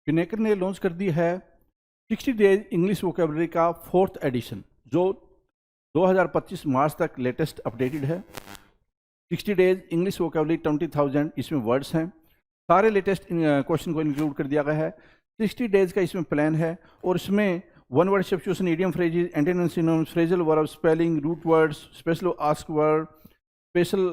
पिनेकर ने लॉन्च कर दी है 60 डेज इंग्लिश वोकेबलरी का 4th एडिशन, जो 2025 मार्च तक लेटेस्ट अपडेटेड है। 60 डेज इंग्लिश वोकेबलरी 20,000 इसमें वर्ड्स हैं। सारे लेटेस्ट क्वेश्चन को इंक्लूड कर दिया गया है। 60 डेज का इसमें प्लान है और इसमें one word substitution, idiom phrases, antonyms, synonyms, phrasal verb, spelling, root words, special ask word, special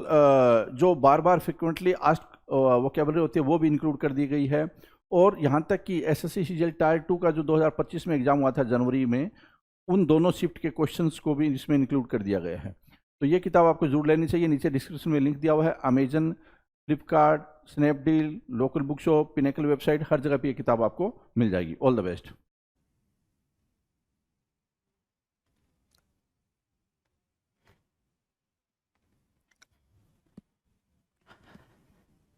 जो बार बार फ्रिक्वेंटली आस्क वोकेबलरी होती है वो भी इंक्लूड कर दी गई है। और यहाँ तक कि एसएससी सीजीएल टायर 2 का जो 2025 में एग्जाम हुआ था जनवरी में, उन दोनों शिफ्ट के क्वेश्चंस को भी इसमें इंक्लूड कर दिया गया है। तो ये किताब आपको जरूर लेनी चाहिए। नीचे डिस्क्रिप्शन में लिंक दिया हुआ है। Amazon, Flipkart, Snapdeal, local book shop, Pinnacle website, हर जगह पे ये किताब आपको मिल जाएगी। All the best.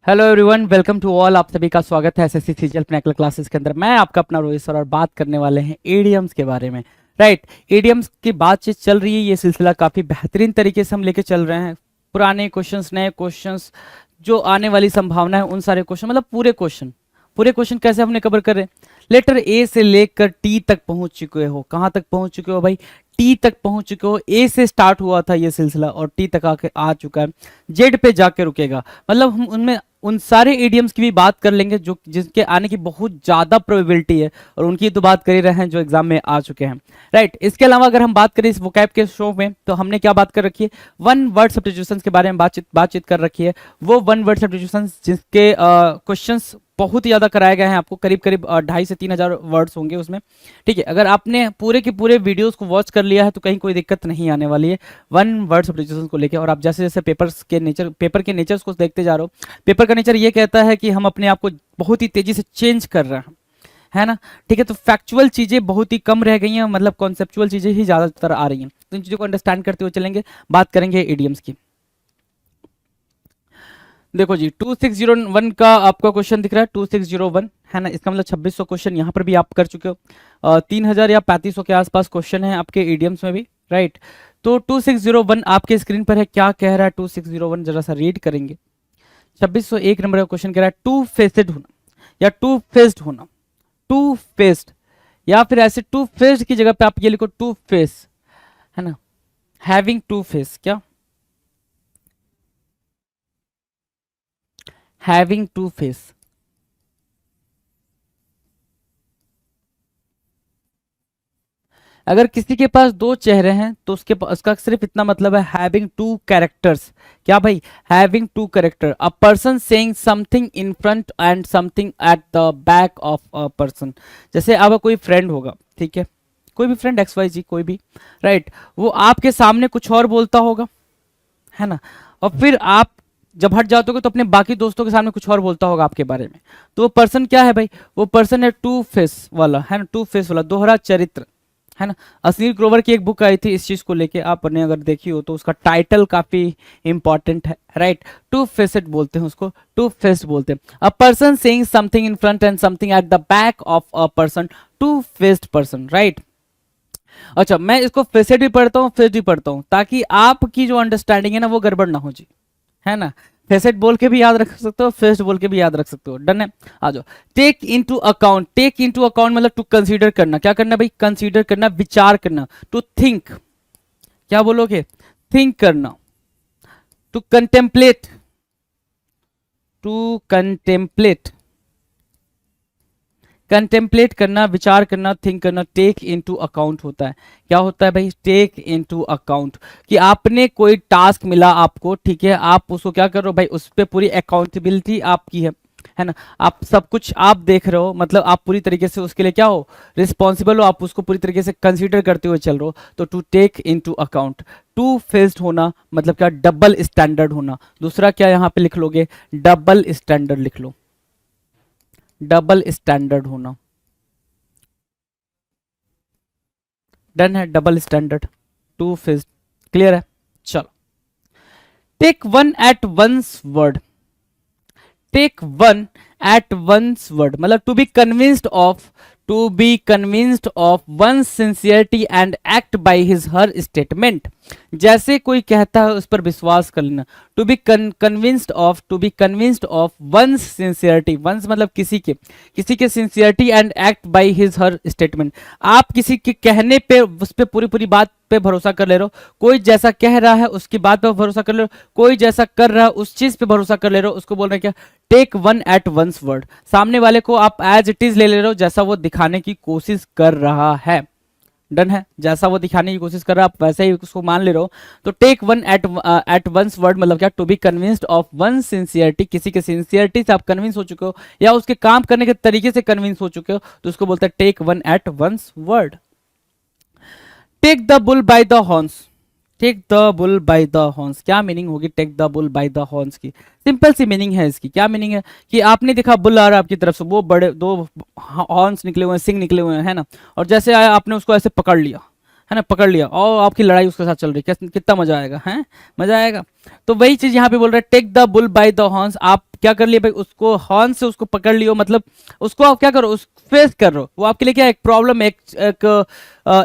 Hello everyone, welcome to all. आप सभी का स्वागत है एसएससी सीजीएल पिनेकल क्लासेस के अंदर। मैं आपका अपना रोहित सर और बात करने वाले हैं एडीएम्स के बारे में। राइट, एडीएम्स की बातचीत चल रही है। ये सिलसिला काफ़ी बेहतरीन तरीके से हम लेके चल रहे हैं। पुराने क्वेश्चंस, नए क्वेश्चंस, जो आने वाली संभावना है, उन सारे क्वेश्चन, मतलब पूरे क्वेश्चन कैसे हमने कवर कर रहे हैं। लेटर ए से लेकर टी तक पहुंच चुके हो। कहाँ तक पहुंच चुके हो भाई? टी तक पहुंच चुके हो। ए से स्टार्ट हुआ था ये सिलसिला और टी तक आके आ चुका है। जेड पे जाके रुकेगा। मतलब हम उनमें उन सारे एडियम्स की भी बात कर लेंगे जो जिसके आने की बहुत ज़्यादा प्रोबेबिलिटी है, और उनकी तो बात कर ही रहे हैं जो एग्जाम में आ चुके हैं। राइट, इसके अलावा अगर हम बात करें इस वोकैब के शो में, तो हमने क्या बात कर रखी है? वन वर्ड सब्स्टिट्यूशंस के बारे में बातचीत कर रखी है। वो वन वर्ड सब्स्टिट्यूशंस जिसके क्वेश्चंस बहुत ही ज़्यादा कराए गए हैं आपको, करीब 2,500 से 3,000 वर्ड्स होंगे उसमें। ठीक है, अगर आपने पूरे के पूरे वीडियोस को वॉच कर लिया है तो कहीं कोई दिक्कत नहीं आने वाली है वन वर्ड सब्स्टिट्यूशंस को लेकर। और आप जैसे जैसे पेपर के नेचर्स को देखते जा रहे हो, पेपर का नेचर ये कहता है कि हम अपने आप को बहुत ही तेजी से चेंज कर रहे हैं, है ना। ठीक है, तो फैक्चुअल चीज़ें बहुत ही कम रह गई हैं, मतलब कॉन्सेप्चुअल चीज़ें ही ज़्यादातर आ रही हैं। तो इन चीज़ों को अंडरस्टैंड करते हुए चलेंगे, बात करेंगे एडीएम्स की। देखो जी, 2601 का आपका क्वेश्चन दिख रहा है, 2601 है ना। इसका मतलब 2600 क्वेश्चन यहाँ पर भी आप कर चुके हो। 3000 या 3500 के आसपास क्वेश्चन है आपके एडीएम्स में भी। राइट, तो 2601 आपके स्क्रीन पर है। क्या कह रहा है 2601, जरा सा रीड करेंगे। 2601 नंबर का क्वेश्चन कह रहा है टू फेस्ड होना या टू फेस्ड होना। टू फेस्ड या फिर ऐसे टू फेस्ड की जगह पे आप ये लिखो टू फेस, है ना। हैविंग टू फेस, क्या हैविंग टू फेस। अगर किसी के पास दो चेहरे हैं तो उसका सिर्फ इतना मतलब है हैविंग टू कैरेक्टर्स। क्या भाई? Having two character. A person saying something in front and something at the back of a person. जैसे आपका कोई फ्रेंड होगा, ठीक है, कोई भी फ्रेंड XYZ कोई भी, राइट, वो आपके सामने कुछ और बोलता होगा, है ना, और फिर आप जब हट जाते हो तो अपने बाकी दोस्तों के सामने कुछ और बोलता होगा आपके बारे में। तो वो पर्सन क्या है भाई? वो पर्सन है टू फेस वाला, है ना, टू फेस वाला, दोहरा चरित्र, है ना। अश्लील ग्रोवर की एक बुक आई थी इस चीज को लेके, आपने अगर देखी हो तो उसका टाइटल काफी इंपॉर्टेंट है। राइट, टू फेसेड बोलते हैं उसको, टू फेस्ड बोलते हैं। A person saying something in front and something at the back of a person, two faced person. Right, अच्छा, मैं इसको फेसेड भी पढ़ता हूँ, फेस्ड भी पढ़ता हूँ, ताकि आपकी जो अंडरस्टैंडिंग है ना वो गड़बड़ ना हो जी, है ना। फेसेट बोल के भी याद रख सकते हो, फेस्ट बोल के भी याद रख सकते हो। डन है, आ जाओ। Take into account. Take into account मतलब टू कंसीडर करना। क्या करना भाई? कंसीडर करना, विचार करना। टू थिंक, क्या बोलोगे? थिंक करना। To contemplate, to contemplate, contemplate करना, विचार करना, थिंक करना। टेक इनटू अकाउंट होता है। क्या होता है भाई? टेक इनटू अकाउंट, कि आपने कोई टास्क मिला आपको, ठीक है, आप उसको क्या कर रहे हो भाई? उस पर पूरी अकाउंटेबिलिटी आपकी है ना। आप सब कुछ आप देख रहे हो, मतलब आप पूरी तरीके से उसके लिए क्या हो? रिस्पॉन्सिबल हो। आप उसको पूरी तरीके से कंसीडर करते हुए चल रहे हो। तो to take into account. To faced होना मतलब क्या? डबल स्टैंडर्ड होना। दूसरा क्या यहाँ पे लिख लोगे? डबल स्टैंडर्ड लिख लो। डबल स्टैंडर्ड होना। डन है, double standard, two faced. Clear है? चलो, take one at one's word. Take one at one's word मतलब to be convinced of, to be convinced of one sincerity and act by his her statement. जैसे कोई कहता है उस पर विश्वास कर लेना। To be convinced of one sincerity, one's मतलब किसी के sincerity and act by his her statement. आप किसी के कहने पे उस पे पूरी बात पे भरोसा कर ले रहे हो। कोई जैसा कह रहा है उसकी बात पे भरोसा कर ले रहे हो, कोई जैसा कर रहा है उस चीज पे भरोसा कर ले रहे हो, उसको बोल रहे हैं क्या? Take one at one's word. सामने वाले को आप एज इट इज ले ले रहे हो, जैसा वो दिखाने की कोशिश कर रहा है। डन है? जैसा वो दिखाने की कोशिश कर रहा है आप वैसे ही उसको मान ले रहे हो। तो take one at one's word मतलब क्या? To be convinced of one sincerity, किसी के सिंसियरिटी से आप कन्विंस हो चुके हो या उसके काम करने के तरीके से कन्विंस हो चुके हो, तो उसको बोलते हैं take one at one's word. Take the bull by the horns, take the bull by the horns, क्या मीनिंग होगी take the bull by the horns की? सिंपल सी मीनिंग है इसकी। क्या मीनिंग है कि आपने देखा बुल आ रहा है आपकी तरफ से, वो बड़े दो हॉर्न्स निकले हुए हैं, सिंग निकले हुए हैं, है ना, और जैसे आया आपने उसको ऐसे पकड़ लिया, है ना, पकड़ लिया और आपकी लड़ाई उसके साथ चल रही है, कितना मजा आएगा, है मजा आएगा। तो वही चीज यहाँ पे बोल रहे हैं, take the bull by the horns. आप क्या कर लिए भाई? उसको हॉर्न से उसको पकड़ लियो, मतलब उसको आप क्या करो? उस फेस कर रहे हो। वो आपके लिए क्या? एक प्रॉब्लम है, एक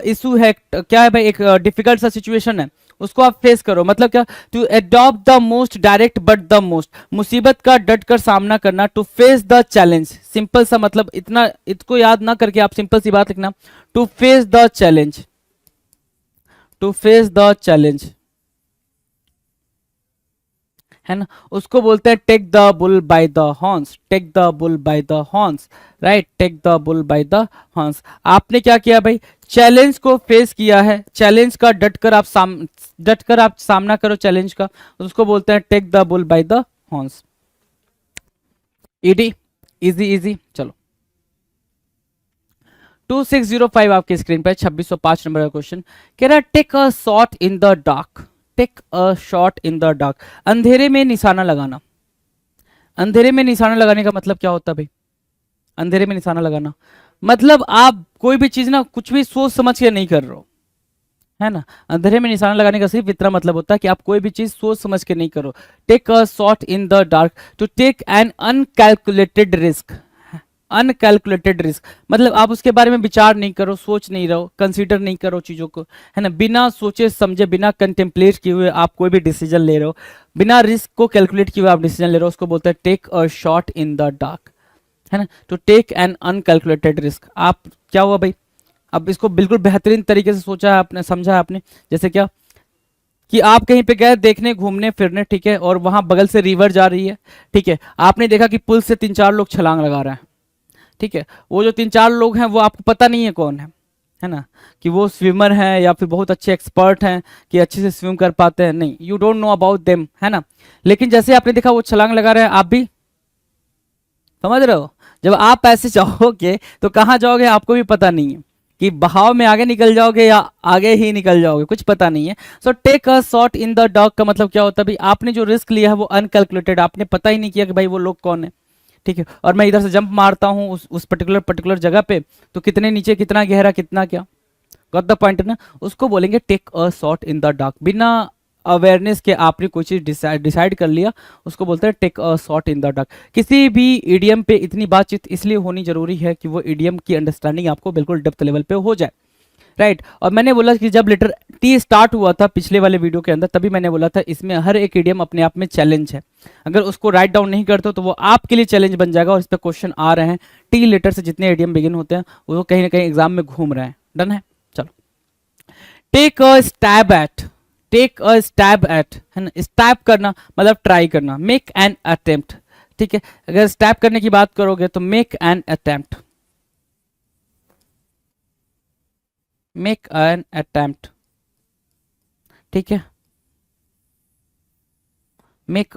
इशू है, क्या है भाई? एक डिफिकल्ट सा सिचुएशन है, उसको आप फेस करो। मतलब क्या? To adopt the most direct but the most, मुसीबत का डट कर सामना करना। To face the challenge, simple सा मतलब, इतना इसको याद ना करके आप सिंपल सी बात लिखना, to face the challenge, to face the challenge, है ना, उसको बोलते हैं take the bull by the horns, take the bull by the horns, right, take the bull by the horns. आपने क्या किया भाई? चैलेंज को फेस किया है, चैलेंज का डटकर आप सामना करो चैलेंज का, उसको बोलते हैं take the bull by the horns. Easy easy, चलो 2605 आपके स्क्रीन पर 2605 नंबर का क्वेश्चन कह रहा है, take a shot in the dark, take a shot in the dark. अंधेरे में निशाना लगाना। अंधेरे में निशाना लगाने का मतलब क्या होता है भाई? अंधेरे में निशाना लगाना मतलब आप कोई भी चीज ना कुछ भी सोच समझ के नहीं कर रहे हो, है ना। अंधेरे में निशाना लगाने का सिर्फ इतना मतलब होता है कि आप कोई भी चीज सोच समझ के नहीं करो। Take a shot in the dark, to take an uncalculated risk. Uncalculated risk मतलब आप उसके बारे में विचार नहीं करो, सोच नहीं रहो, कंसीडर नहीं करो चीजों को, है ना, बिना सोचे समझे, बिना कंटेम्पलेट किए हुए आप कोई भी डिसीजन ले रहे हो, बिना रिस्क को कैलकुलेट किए हुए आप डिसीजन ले रहे हो, उसको बोलते हैं take a shot in the dark, है ना। To take an uncalculated risk, आप क्या हुआ भाई? अब इसको बिल्कुल बेहतरीन तरीके से सोचा है आपने, समझा है आपने। जैसे क्या कि आप कहीं पे गए देखने, घूमने फिरने, ठीक है, और वहां बगल से रिवर जा रही है, ठीक है, आपने देखा कि पुल से 3-4 लोग छलांग लगा रहे हैं, ठीक है, वो जो 3-4 लोग हैं वो आपको पता नहीं है कौन है ना, कि वो स्विमर हैं या फिर बहुत अच्छे एक्सपर्ट हैं कि अच्छे से स्विम कर पाते हैं, नहीं, you don't know about them, है ना। लेकिन जैसे आपने देखा वो छलांग लगा रहे हैं, आप भी समझ रहे हो, जब आप ऐसे जाओगे तो कहाँ जाओगे आपको भी पता नहीं है, कि बहाव में आगे निकल जाओगे या आगे ही निकल जाओगे, कुछ पता नहीं है। So take a shot in the dark का मतलब क्या होता है भाई? आपने जो रिस्क लिया है वो अनकैलकुलेटेड, आपने पता ही नहीं किया कि भाई वो लोग कौन है, ठीक है, और मैं इधर से जंप मारता हूँ उस पर्टिकुलर जगह पे, तो कितने नीचे, कितना गहरा, कितना क्या, गॉट द पॉइंट ना। उसको बोलेंगे take a shot in the dark. बिना अवेयरनेस के आपने कोई चीज डिसाइड कर लिया, उसको बोलते हैं take a shot in the dark. किसी भी इडियम पे इतनी बातचीत इसलिए होनी जरूरी है कि वो इडियम की अंडरस्टैंडिंग आपको बिल्कुल डेप्थ लेवल पे हो जाए, राइट। और मैंने बोला कि जब लेटर टी स्टार्ट हुआ था पिछले वाले वीडियो के अंदर, तभी मैंने बोला था इसमें हर एक इडियम अपने आप में चैलेंज है, अगर उसको राइट डाउन नहीं करते हो तो वो आपके लिए चैलेंज बन जाएगा। और इस पर क्वेश्चन आ रहे हैं, टी लेटर से जितने इडियम बिगिन होते हैं वो कहीं ना कहीं एग्जाम में घूम रहे हैं। डन है, चलो। Take a stab at, take a stab at, है ना, स्टैब करना मतलब ट्राई करना, मेक एन अटेम्प्ट, ठीक है, अगर स्टैब करने की बात करोगे तो make an attempt, make an attempt, ठीक है, make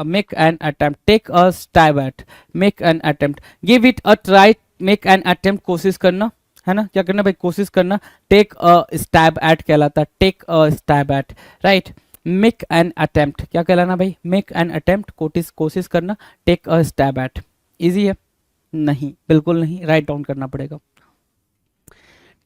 make an attempt, take a stab at, make an attempt, give it a try, make an attempt, कोशिश करना, है ना, क्या करना भाई? कोशिश करना। take a stab at कहलाता है, take a stab at, right। make an attempt क्या कहलाना भाई? make an attempt, कोशिश करना। take a stab at easy है? नहीं, बिल्कुल नहीं, राइट डाउन करना पड़ेगा।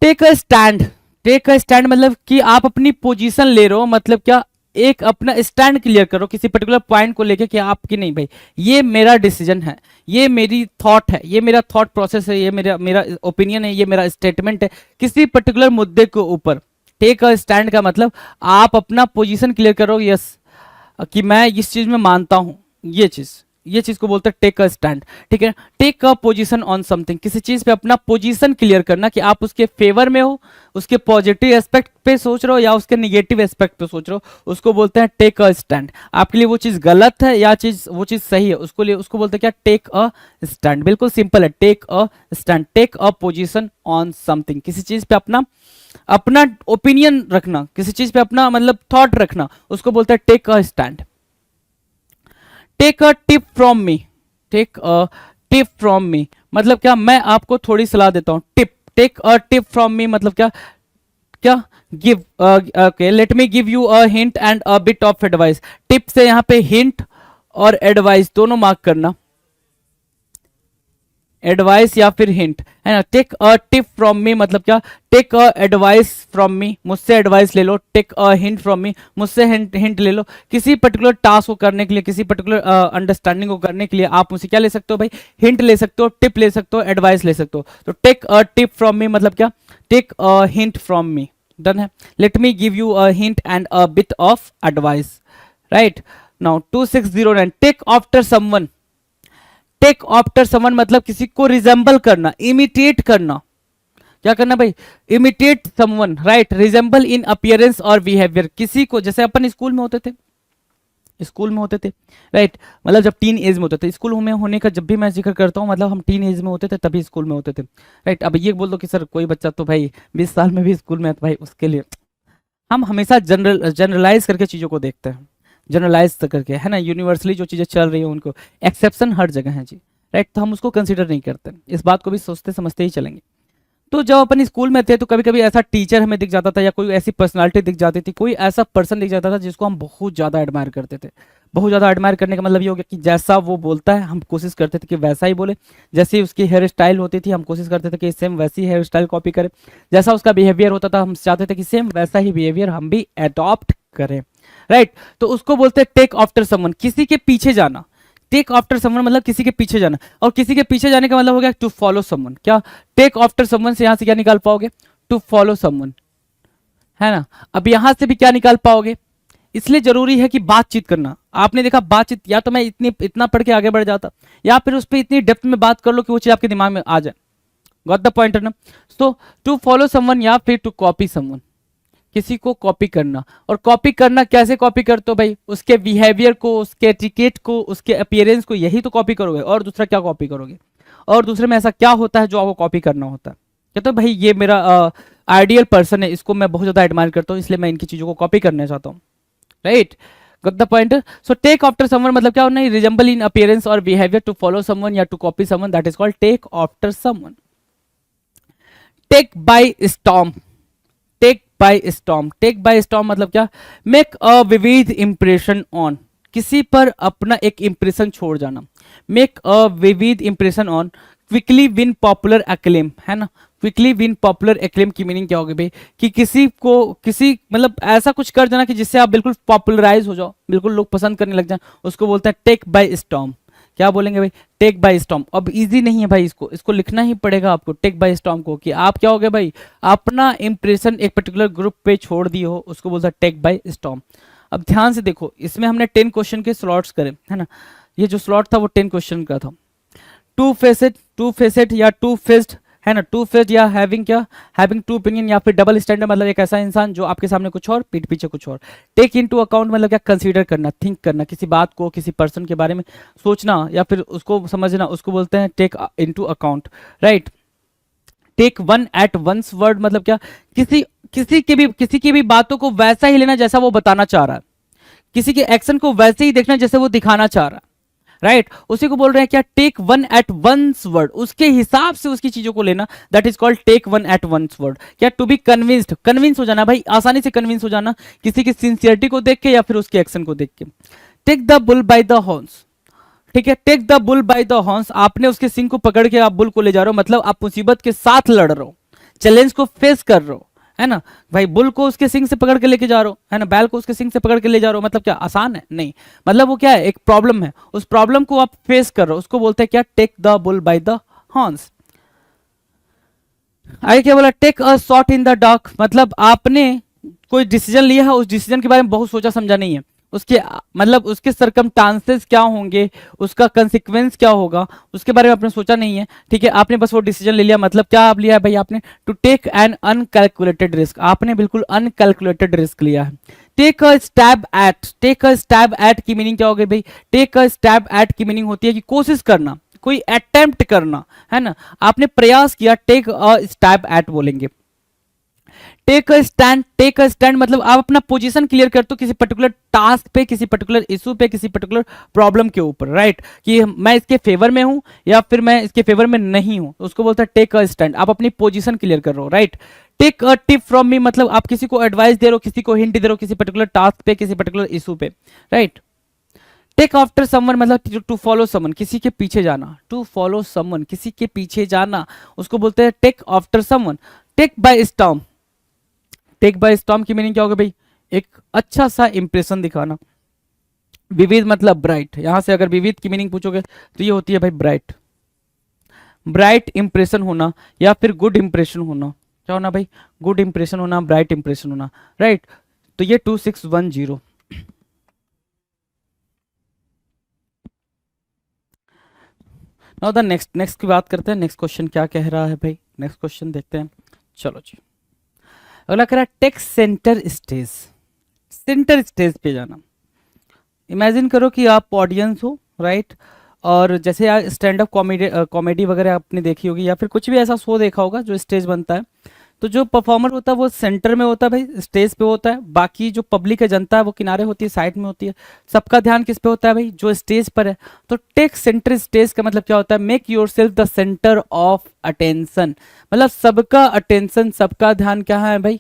Take a stand, take a stand मतलब कि आप अपनी पोजीशन ले रहे हो, मतलब क्या? एक अपना स्टैंड क्लियर करो किसी पर्टिकुलर पॉइंट को लेके कि आपकी नहीं भाई, ये मेरा डिसीजन है, ये मेरी थॉट है, ये मेरा थॉट प्रोसेस है, ये मेरा मेरा ओपिनियन है, ये मेरा स्टेटमेंट है किसी पर्टिकुलर मुद्दे के ऊपर। टेक अ स्टैंड का मतलब आप अपना पोजीशन क्लियर करो, यस कि मैं इस चीज में मानता हूं, ये चीज को बोलते हैं टेक अ स्टैंड। ठीक है, take a position on something, किसी चीज पे अपना पोजीशन क्लियर करना कि आप उसके फेवर में हो, उसके पॉजिटिव एस्पेक्ट पे सोच रहे हो या उसके निगेटिव एस्पेक्ट पे सोच रहे हो, उसको बोलते हैं टेक अ स्टैंड। आपके लिए वो चीज गलत है या वो चीज सही है, उसको बोलते हैं क्या, टेक अ स्टैंड। बिल्कुल सिंपल है, take a stand, take a position on something, किसी चीज पे अपना अपना ओपिनियन रखना, किसी चीज पे अपना मतलब थॉट रखना, उसको बोलते हैं take a stand. Take a tip from me, take a tip from me मतलब क्या, मैं आपको थोड़ी सलाह देता हूं, tip, take a tip from me मतलब क्या, क्या give, okay let me give you a hint and a bit of advice. Tip से यहां पे हिंट और एडवाइस दोनों मार्क करना, एडवाइस या फिर हिंट, है ना। Take a tip from me मतलब क्या, take a advice from me, मुझसे एडवाइस ले लो, take a hint from me, मुझसे हिंट ले लो। किसी पर्टिकुलर टास्क को करने के लिए, किसी पर्टिकुलर अंडरस्टैंडिंग को करने के लिए आप मुझसे क्या ले सकते हो भाई, हिंट ले सकते हो, टिप ले सकते हो, एडवाइस ले सकते हो। तो take a tip from me मतलब क्या, take a hint from me, done है। Let me give you a hint and a bit of advice, right. Now 2609, take after someone, take after someone मतलब किसी को रिजेंबल करना, imitate करना, क्या करना भाई, imitate someone, right. Resemble in appearance और बिहेवियर, किसी को, जैसे अपन स्कूल में होते थे, राइट, मतलब जब टीन एज में होते थे, स्कूल में होने का जब भी मैं जिक्र करता हूँ मतलब हम टीन एज में होते थे तभी स्कूल में होते थे, राइट। अब ये बोल दो कि सर कोई बच्चा तो भाई 20 साल में भी स्कूल में है, तो भाई उसके लिए हम हमेशा जनरलाइज करके चीज़ों को देखते हैं, जनरलाइज करके, है ना, यूनिवर्सली जो चीज़ें चल रही है उनको, एक्सेप्शन हर जगह है जी, राइट, तो हम उसको कंसीडर नहीं करते, इस बात को भी सोचते समझते ही चलेंगे। तो जब अपन स्कूल में थे तो कभी कभी ऐसा टीचर हमें दिख जाता था या कोई ऐसी पर्सनालिटी दिख जाती थी, कोई ऐसा पर्सन दिख जाता था जिसको हम बहुत ज़्यादा एडमायर करते थे। बहुत ज़्यादा एडमायर करने का मतलब ये हो गया कि जैसा वो बोलता है हम कोशिश करते थे कि वैसा ही बोले, जैसी उसकी हेयर स्टाइल होती थी हम कोशिश करते थे कि सेम वैसी हेयर स्टाइल कॉपी करें, जैसा उसका बिहेवियर होता था हम चाहते थे कि सेम वैसा ही बिहेवियर हम भी अडॉप्ट करें, राइट। तो उसको बोलते हैं टेक आफ्टर समवन, किसी के पीछे जाना। टेक आफ्टर समवन मतलब किसी के पीछे जाना, और किसी के पीछे जाने का मतलब हो गया टू फॉलो समवन। क्या, टेक आफ्टर समवन से यहां से क्या निकाल पाओगे, टू फॉलो समवन, है ना। अब यहां से भी क्या निकाल पाओगे, इसलिए जरूरी है कि बातचीत करना। आपने देखा बातचीत, या तो मैं इतना पढ़ के आगे बढ़ जाता, या फिर उस पर इतनी डेप्थ में बात कर लो कि वो चीज आपके दिमाग में आ जाए। गॉट द पॉइंट ना। सो टू फॉलो समवन या फिर टू कॉपी समवन, किसी को कॉपी करना। और कॉपी करना कैसे कॉपी करते हो भाई, उसके बिहेवियर को, उसके एटिकेट को, उसके अपीयरेंस को, यही तो कॉपी करोगे, और दूसरा क्या कॉपी करोगे। और दूसरे में ऐसा क्या होता है जो आपको कॉपी करना होता है, कहते हो भाई ये मेरा आइडियल पर्सन है, इसको मैं बहुत ज्यादा एडमायर करता हूँ, इसलिए मैं इनकी चीजों को कॉपी करना चाहता हूँ, right. Got the point. So take after someone मतलब क्या होना है, रिजेंबल इन अपीयरेंस और बिहेवियर, टू फॉलो समवन या to copy someone, that is called take after someone. Take by storm, take by storm, take by storm मतलब क्या, make a vivid impression on, किसी पर अपना एक इंप्रेशन छोड़ जाना। Make a vivid impression on, quickly win popular acclaim, है ना। क्विकली विन पॉपुलर एक्लेम की मीनिंग क्या होगी भाई, कि किसी को, किसी मतलब ऐसा कुछ कर देना कि जिससे आप बिल्कुल पॉपुलराइज हो जाओ, बिल्कुल लोग पसंद करने लग जाए, उसको बोलते हैं टेक बाय स्टॉर्म। क्या बोलेंगे भाई, टेक बाय स्टॉर्म। अब इजी नहीं है भाई, इसको लिखना ही पड़ेगा आपको, टेक बाय स्टॉर्म को, कि आप क्या हो गए भाई, अपना इंप्रेशन एक पर्टिकुलर ग्रुप पे छोड़ दिए हो, उसको बोलता है टेक बाय स्टॉर्म। अब ध्यान से देखो, इसमें हमने 10 क्वेश्चन के स्लॉट्स करे, है ना। ये जो स्लॉट था वो 10 क्वेश्चन का था। टू फेसेट या टू फेस्ड, है ना, टू फेस्ड या हैविंग क्या, हैविंग टू ओपिनियन, या फिर डबल स्टैंडर्ड मतलब एक ऐसा इंसान जो आपके सामने कुछ और पीठ पीछे कुछ और। टेक इनटू अकाउंट मतलब क्या, कंसीडर करना, थिंक करना, किसी बात को, किसी पर्सन के बारे में सोचना या फिर उसको समझना, उसको बोलते हैं take into account, right. Take one at one's word मतलब क्या, किसी की भी बातों को वैसा ही लेना जैसा वो बताना चाह रहा है, किसी के एक्शन को वैसे ही देखना जैसे वो दिखाना चाह रहा है, राइट। उसी को बोल रहे हैं क्या, take one at one's word, उसके हिसाब से उसकी चीजों को लेना, that is called take one at one's word. क्या, टू बी कन्विंस्ड, कन्विंस हो जाना भाई, आसानी से कन्विंस हो जाना, किसी की सिंसियरिटी को देख के या फिर उसके एक्शन को देख के। Take the bull by the horns, ठीक है, take the bull by the horns, आपने उसके सिंग को पकड़ के आप बुल को ले जा रहे हो, मतलब आप मुसीबत के साथ लड़ रहे हो, चैलेंज को फेस कर रहे हो, है ना। भाई बुल को उसके सिंग से पकड़ के लेके जा रहा हो, है ना, बैल को उसके सिंग से पकड़ के ले जा रहा हो, मतलब क्या आसान है? नहीं, मतलब वो क्या है, एक प्रॉब्लम है, उस प्रॉब्लम को आप फेस कर रहे हो, उसको बोलते हैं क्या, take the bull by the horns. आगे क्या बोला, take a shot in the dark, मतलब आपने कोई डिसीजन लिया है, उस डिसीजन के बारे में बहुत सोचा समझा नहीं है, उसके मतलब उसके सरकमस्टांसेस क्या होंगे, उसका कंसिक्वेंस क्या होगा, उसके बारे में आपने सोचा नहीं है, ठीक है, आपने बस वो डिसीजन ले लिया। मतलब क्या आप लिया है भाई आपने, to take an uncalculated risk, आपने बिल्कुल अनकैलकुलेटेड रिस्क लिया है। Take a stab at, take a stab at की मीनिंग क्या हो गई भाई, टेक अ स्टैब एट की मीनिंग होती है कि कोशिश करना, कोई अटेम्प्ट करना, है ना, आपने प्रयास किया, टेक अ स्टैब एट बोलेंगे। Take a stand, take a stand मतलब आप अपना पोजीशन क्लियर करते हो किसी पर्टिकुलर टास्क पे, किसी पर्टिकुलर इशू पे, किसी पर्टिकुलर प्रॉब्लम के ऊपर, राइट, कि मैं इसके फेवर में हूं या फिर मैं इसके फेवर में नहीं हूं, तो उसको बोलता है टेक अ स्टैंड, आप अपनी पोजीशन क्लियर कर रहे हो, right. Take a tip from me मतलब आप किसी को एडवाइस दे रहे हो, किसी को हिंट दे रहे हो किसी पर्टिकुलर टास्क पे, किसी पर्टिकुलर इशू पे, राइट। टेक आफ्टर समवन मतलब टू फॉलो समवन, किसी के पीछे जाना, टू फॉलो समवन किसी के पीछे जाना, उसको बोलते हैं take after someone. Take by storm, take by storm की मीनिंग क्या होगा भाई, एक अच्छा सा इंप्रेशन दिखाना। विविध मतलब ब्राइट, यहां से अगर विविध की मीनिंग पूछोगे तो ये होती है भाई ब्राइट, ब्राइट इंप्रेशन होना या फिर गुड इंप्रेशन होना, क्या होना भाई, गुड इंप्रेशन होना, ब्राइट इंप्रेशन होना, राइट। तो ये 2610। नाउ द नेक्स्ट, नेक्स्ट की बात करते हैं, नेक्स्ट क्वेश्चन क्या कह रहा है भाई, नेक्स्ट क्वेश्चन देखते हैं। चलो जी, अगला कह रहा है take centre stage, centre stage पे जाना। इमेजिन करो कि आप ऑडियंस हो, राइट, और जैसे यार स्टैंड अप कॉमेडी कॉमेडी वगैरह आपने देखी होगी या फिर कुछ भी ऐसा शो देखा होगा जो स्टेज बनता है, तो जो परफॉर्मर होता है वो सेंटर में होता है भाई, स्टेज पे होता है, बाकी जो पब्लिक है जनता है वो किनारे होती है, साइड में होती है, सबका ध्यान किस पे होता है भाई, जो स्टेज पर है। तो टेक सेंटर स्टेज का मतलब क्या होता है, make yourself the centre of attention, मतलब सबका अटेंशन, सबका ध्यान क्या है भाई,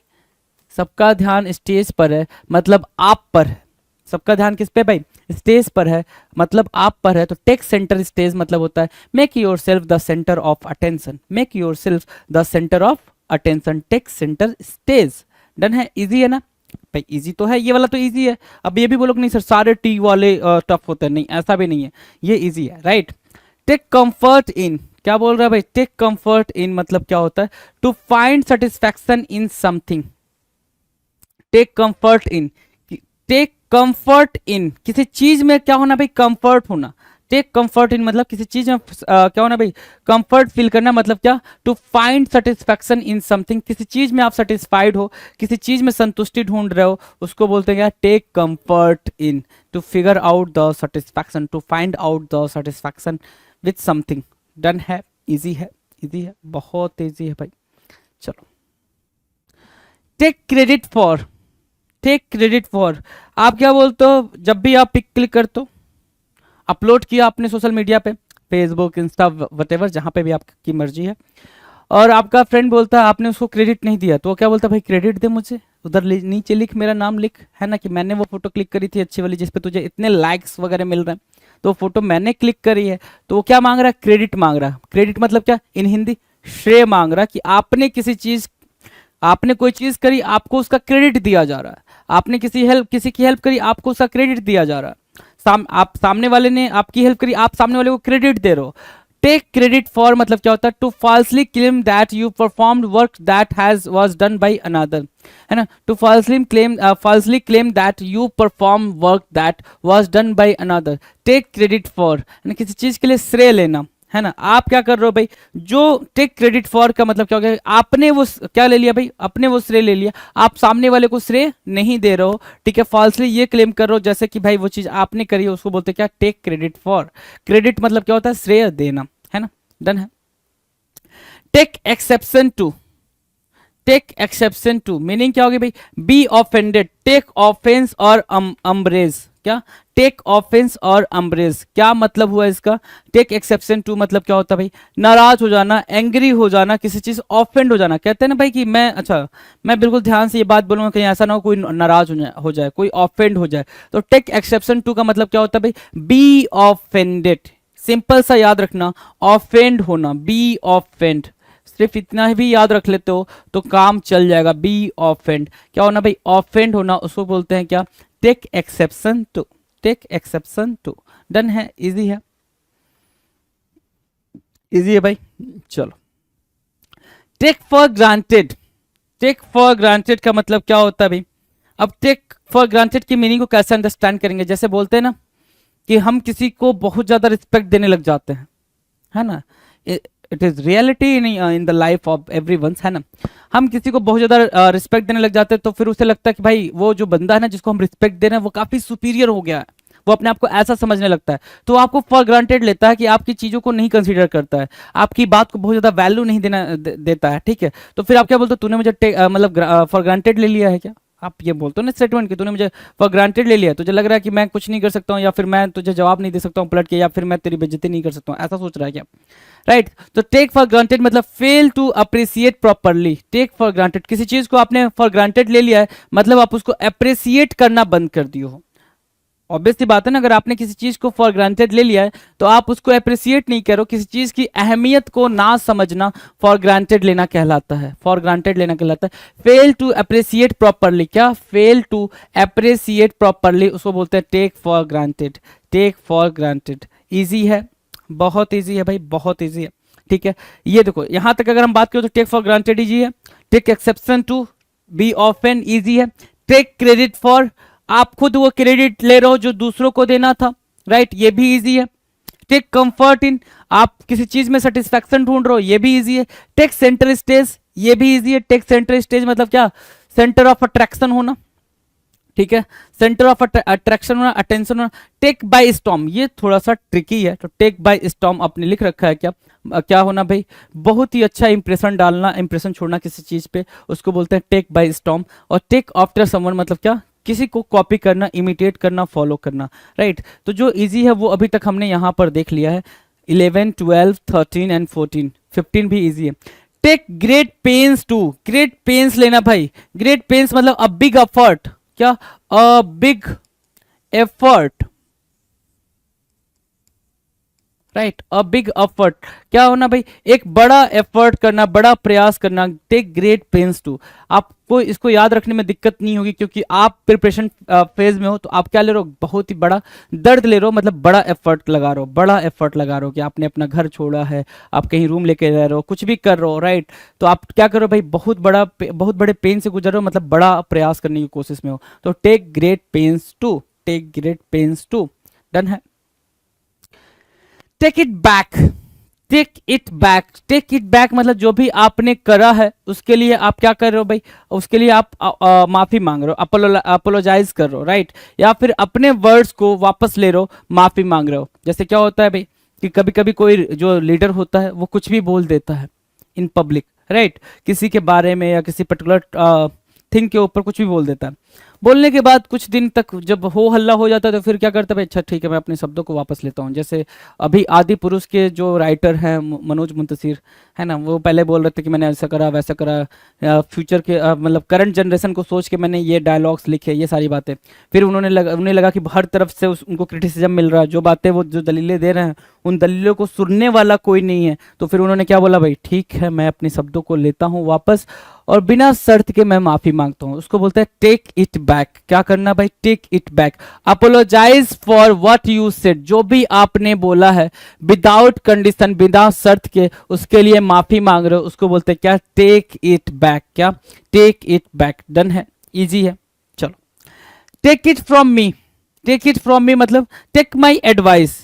सबका ध्यान स्टेज पर है, मतलब आप पर है, सबका ध्यान किस पे भाई, स्टेज पर है, मतलब आप पर है। तो टेक सेंटर स्टेज मतलब होता है make yourself the centre of attention, make yourself the centre of attention, take centre stage. Done है, इजी है ना भाई, इजी तो है, ये वाला तो इजी है। अब ये भी बोलो नहीं सर सारे टी वाले टफ होते हैं, नहीं ऐसा भी नहीं है, ये इजी है, राइट। टेक कंफर्ट इन, क्या बोल रहा है भाई, टेक कंफर्ट इन मतलब क्या होता है, to find satisfaction in something, take comfort in, take comfort in किसी चीज में क्या होना भाई, कंफर्ट होना। टेक कंफर्ट इन मतलब किसी चीज में क्या होना भाई, कंफर्ट फील करना, मतलब क्या, to find satisfaction in something, किसी चीज में आप सेटिस्फाइड हो, किसी चीज में संतुष्टि ढूंढ रहे हो, उसको बोलते हैं क्या, take comfort in, to figure out the satisfaction, to find out the satisfaction with something. Done है, इजी है, इजी है, बहुत इजी है भाई। चलो, take credit for, take credit for, आप क्या बोलते हो जब भी आप पिक क्लिक करते हो, अपलोड किया आपने सोशल मीडिया पे, फेसबुक, इंस्टा, वटेवर जहां पे भी आपकी मर्जी है, और आपका फ्रेंड बोलता है आपने उसको क्रेडिट नहीं दिया, तो वो क्या बोलता है भाई क्रेडिट दे मुझे, उधर नीचे लिख मेरा नाम लिख, है ना, कि मैंने वो फोटो क्लिक करी थी अच्छी वाली जिसपे तुझे इतने लाइक्स वगैरह मिल रहे हैं, तो फोटो मैंने क्लिक करी है, तो वो क्या मांग रहा है, क्रेडिट मांग रहा है। क्रेडिट मतलब क्या, इन हिंदी श्रेय मांग रहा है, कि आपने किसी चीज, आपने कोई चीज करी, आपको उसका क्रेडिट दिया जा रहा है, आपने किसी की हेल्प करी, आपको उसका क्रेडिट दिया जा रहा है, आप सामने वाले ने आपकी हेल्प करी, आप सामने वाले को क्रेडिट दे रहे हो। टेक क्रेडिट फॉर मतलब क्या होता है, to falsely claim that you performed work that has was done by another, है ना, to falsely claim that you perform work that was done by another. Take credit for किसी चीज के लिए श्रेय लेना, है ना, आप क्या कर रहे हो भाई, जो टेक क्रेडिट फॉर का मतलब क्या हो गया, आपने वो क्या ले लिया भाई, अपने वो श्रेय ले लिया, आप सामने वाले को श्रेय नहीं दे रहे हो, ठीक है, फॉल्सली ये क्लेम कर रहे हो जैसे कि भाई वो चीज आपने करी है, उसको बोलते हैं क्या, टेक क्रेडिट फॉर। क्रेडिट मतलब क्या होता है, श्रेय देना, है ना। डन है। Take exception to, take exception to meaning क्या होगी भाई, बी ऑफेंडेड, टेक ऑफेंस और अम्ब्रेज, क्या, टेक ऑफेंस और अम्ब्रेज, क्या मतलब हुआ इसका, टेक एक्सेप्शन टू मतलब क्या होता है भाई, नाराज हो जाना, एंग्री हो जाना, किसी चीज ऑफेंड हो जाना, कहते हैं ना भाई कि मैं, अच्छा मैं बिल्कुल ध्यान से ये बात बोलूंगा कहीं ऐसा ना हो कोई नाराज हो जाए, कोई ऑफेंड हो जाए, तो टेक एक्सेप्शन टू का मतलब क्या होता है भाई, बी ऑफेंडेड, सिंपल सा याद रखना, ऑफेंड होना, बी ऑफेंड, सिर्फ इतना ही भी याद रख लेते हो तो काम चल जाएगा। बी ऑफेंड, क्या होना भाई, ऑफेंड होना, उसको बोलते हैं क्या, take exception to, take exception to. Done है, इजी है, इजी है भाई। चलो, take for granted, take for granted का मतलब क्या होता है भाई। अब टेक फॉर ग्रांटेड की मीनिंग को कैसे अंडरस्टैंड करेंगे, जैसे बोलते हैं ना कि हम किसी को बहुत ज्यादा रिस्पेक्ट देने लग जाते हैं, है ना, it is reality in the life of everyone, है ना। हम किसी को बहुत ज्यादा रिस्पेक्ट देने लग जाते हैं तो फिर उसे लगता है कि भाई वो जो बंदा है ना जिसको हम रिस्पेक्ट दे रहे हैं वो काफी सुपीरियर हो गया है, वो अपने आप को ऐसा समझने लगता है, तो आपको फॉर ग्रांटेड लेता है कि आपकी चीजों को नहीं कंसीडर करता है, आपकी बात को बहुत ज्यादा वैल्यू नहीं देता है, ठीक है। तो फिर आप क्या बोलते हो, तूने मुझे मतलब फॉर ग्रांटेड ले लिया है क्या, आप ये बोलते हो ना स्टेटमेंट कि तूने मुझे फॉर ग्रांटेड ले लिया, तुझे लग रहा है कि मैं कुछ नहीं कर सकता हूँ, या फिर मैं तुझे जवाब नहीं दे सकता हूँ पलट के, या फिर मैं तेरी बेइज्जती नहीं कर सकता हूँ, ऐसा सोच रहा है क्या, राइट। तो टेक फॉर ग्रांटेड मतलब fail to appreciate properly. Take for granted, किसी चीज को आपने फॉर ग्रांटेड ले लिया है मतलब आप उसको अप्रिसिएट करना बंद कर दिए हो। ऑब्वियस सी बात है ना, अगर आपने किसी चीज को फॉर ग्रांटेड ले लिया है तो आप उसको अप्रिसिएट नहीं करो, किसी चीज की अहमियत को ना समझना फॉर ग्रांटेड लेना कहलाता है, फॉर ग्रांटेड लेना कहलाता है। फेल टू अप्रिसिएट प्रॉपरली, क्या, फेल टू अप्रिसिएट प्रॉपरली, उसको बोलते हैं take for granted, take for granted. Easy है, बहुत इजी है भाई, बहुत इजी है, ठीक है। ये देखो यहां तक अगर हम बात करें तो टेक फॉर ग्रांटेड इजी है, take exception to, be offended easy है, टेक क्रेडिट फॉर, आप खुद वो क्रेडिट ले रहे हो जो दूसरों को देना था, राइट, ये भी इजी है। टेक कंफर्ट इन, आप किसी चीज में सेटिस्फैक्शन ढूंढ रहे हो, ये भी इजी है। टेक सेंटर स्टेज, ये भी इजी है। टेक सेंटर स्टेज मतलब क्या, सेंटर ऑफ अट्रैक्शन होना, ठीक है, सेंटर ऑफ अट्रैक्शन होना, अटेंशन होना। टेक बाय स्टॉर्म, ये थोड़ा सा ट्रिकी है, तो टेक बाय स्टॉर्म आपने लिख रखा है क्या, क्या होना भाई, बहुत ही अच्छा इंप्रेशन डालना, इंप्रेशन छोड़ना किसी चीज पे, उसको बोलते हैं टेक बाय स्टॉर्म। और टेक आफ्टर समवन मतलब क्या, किसी को कॉपी करना, इमिटेट करना, फॉलो करना, राइट। तो जो इजी है वो अभी तक हमने यहां पर देख लिया है, 11, 12, 13 एंड 14, 15 भी इजी है। Take great pains to, great pains लेना भाई, ग्रेट पेन्स मतलब अ बिग एफर्ट, क्या, a big effort, right, a big effort, क्या होना भाई, एक बड़ा एफर्ट करना, बड़ा प्रयास करना। टेक ग्रेट पेन्स टू, आपको इसको याद रखने में दिक्कत नहीं होगी क्योंकि आप प्रिपरेशन फेज में हो, तो आप क्या ले रहे हो, बहुत ही बड़ा दर्द ले रहे हो, मतलब बड़ा एफर्ट लगा रहे हो, बड़ा एफर्ट लगा रहे हो कि आपने अपना घर छोड़ा है, आप कहीं रूम लेके रह रहे हो, कुछ भी कर रहे हो, राइट। तो आप क्या करो भाई, बहुत बड़े पेन से गुजर रहे हो, मतलब बड़ा प्रयास करने की कोशिश में हो, तो take great pains to, take great pains to. Done है। Take it back, take it back, take it back मतलब जो भी आपने करा है उसके लिए आप क्या कर रहे हो भाई, उसके लिए आप माफी मांग रहे हो, अपोलोजाइज कर रहे हो, राइट, या फिर अपने वर्ड्स को वापस ले रहे हो, माफी मांग रहे हो। जैसे क्या होता है भाई कि कभी कभी कोई जो लीडर होता है वो कुछ भी बोल देता है इन पब्लिक, राइट, किसी के बारे में या किसी पर्टिकुलर थिंग के ऊपर कुछ भी बोल देता है, बोलने के बाद कुछ दिन तक जब हो हल्ला हो जाता है तो फिर क्या करता है भाई, अच्छा ठीक है मैं अपने शब्दों को वापस लेता हूँ। जैसे अभी आदि पुरुष के जो राइटर हैं मनोज मुंतशिर, है ना, वो पहले बोल रहे थे कि मैंने ऐसा करा वैसा करा, फ्यूचर के मतलब करंट जनरेशन को सोच के मैंने ये डायलॉग्स लिखे, ये सारी बातें। फिर उन्हें लगा कि हर तरफ से उनको क्रिटिसिज्म मिल रहा है, जो बातें वो जो दलीलें दे रहे हैं उन दलीलों को सुनने वाला कोई नहीं है, तो फिर उन्होंने क्या बोला भाई, ठीक है मैं अपने शब्दों को लेता हूँ वापस और बिना शर्त के मैं माफी मांगता हूँ। उसको बोलते हैं टेक इट बैक, क्या करना भाई, take it back, apologise for what you said, जो भी आपने बोला है विदाउट कंडीशन, बिना शर्त के उसके लिए माफी मांग रहे हो, उसको बोलते हैं क्या, टेक इट बैक, क्या, टेक इट बैक। डन है, इजी है। चलो, take it from me, take it from me मतलब take my advice,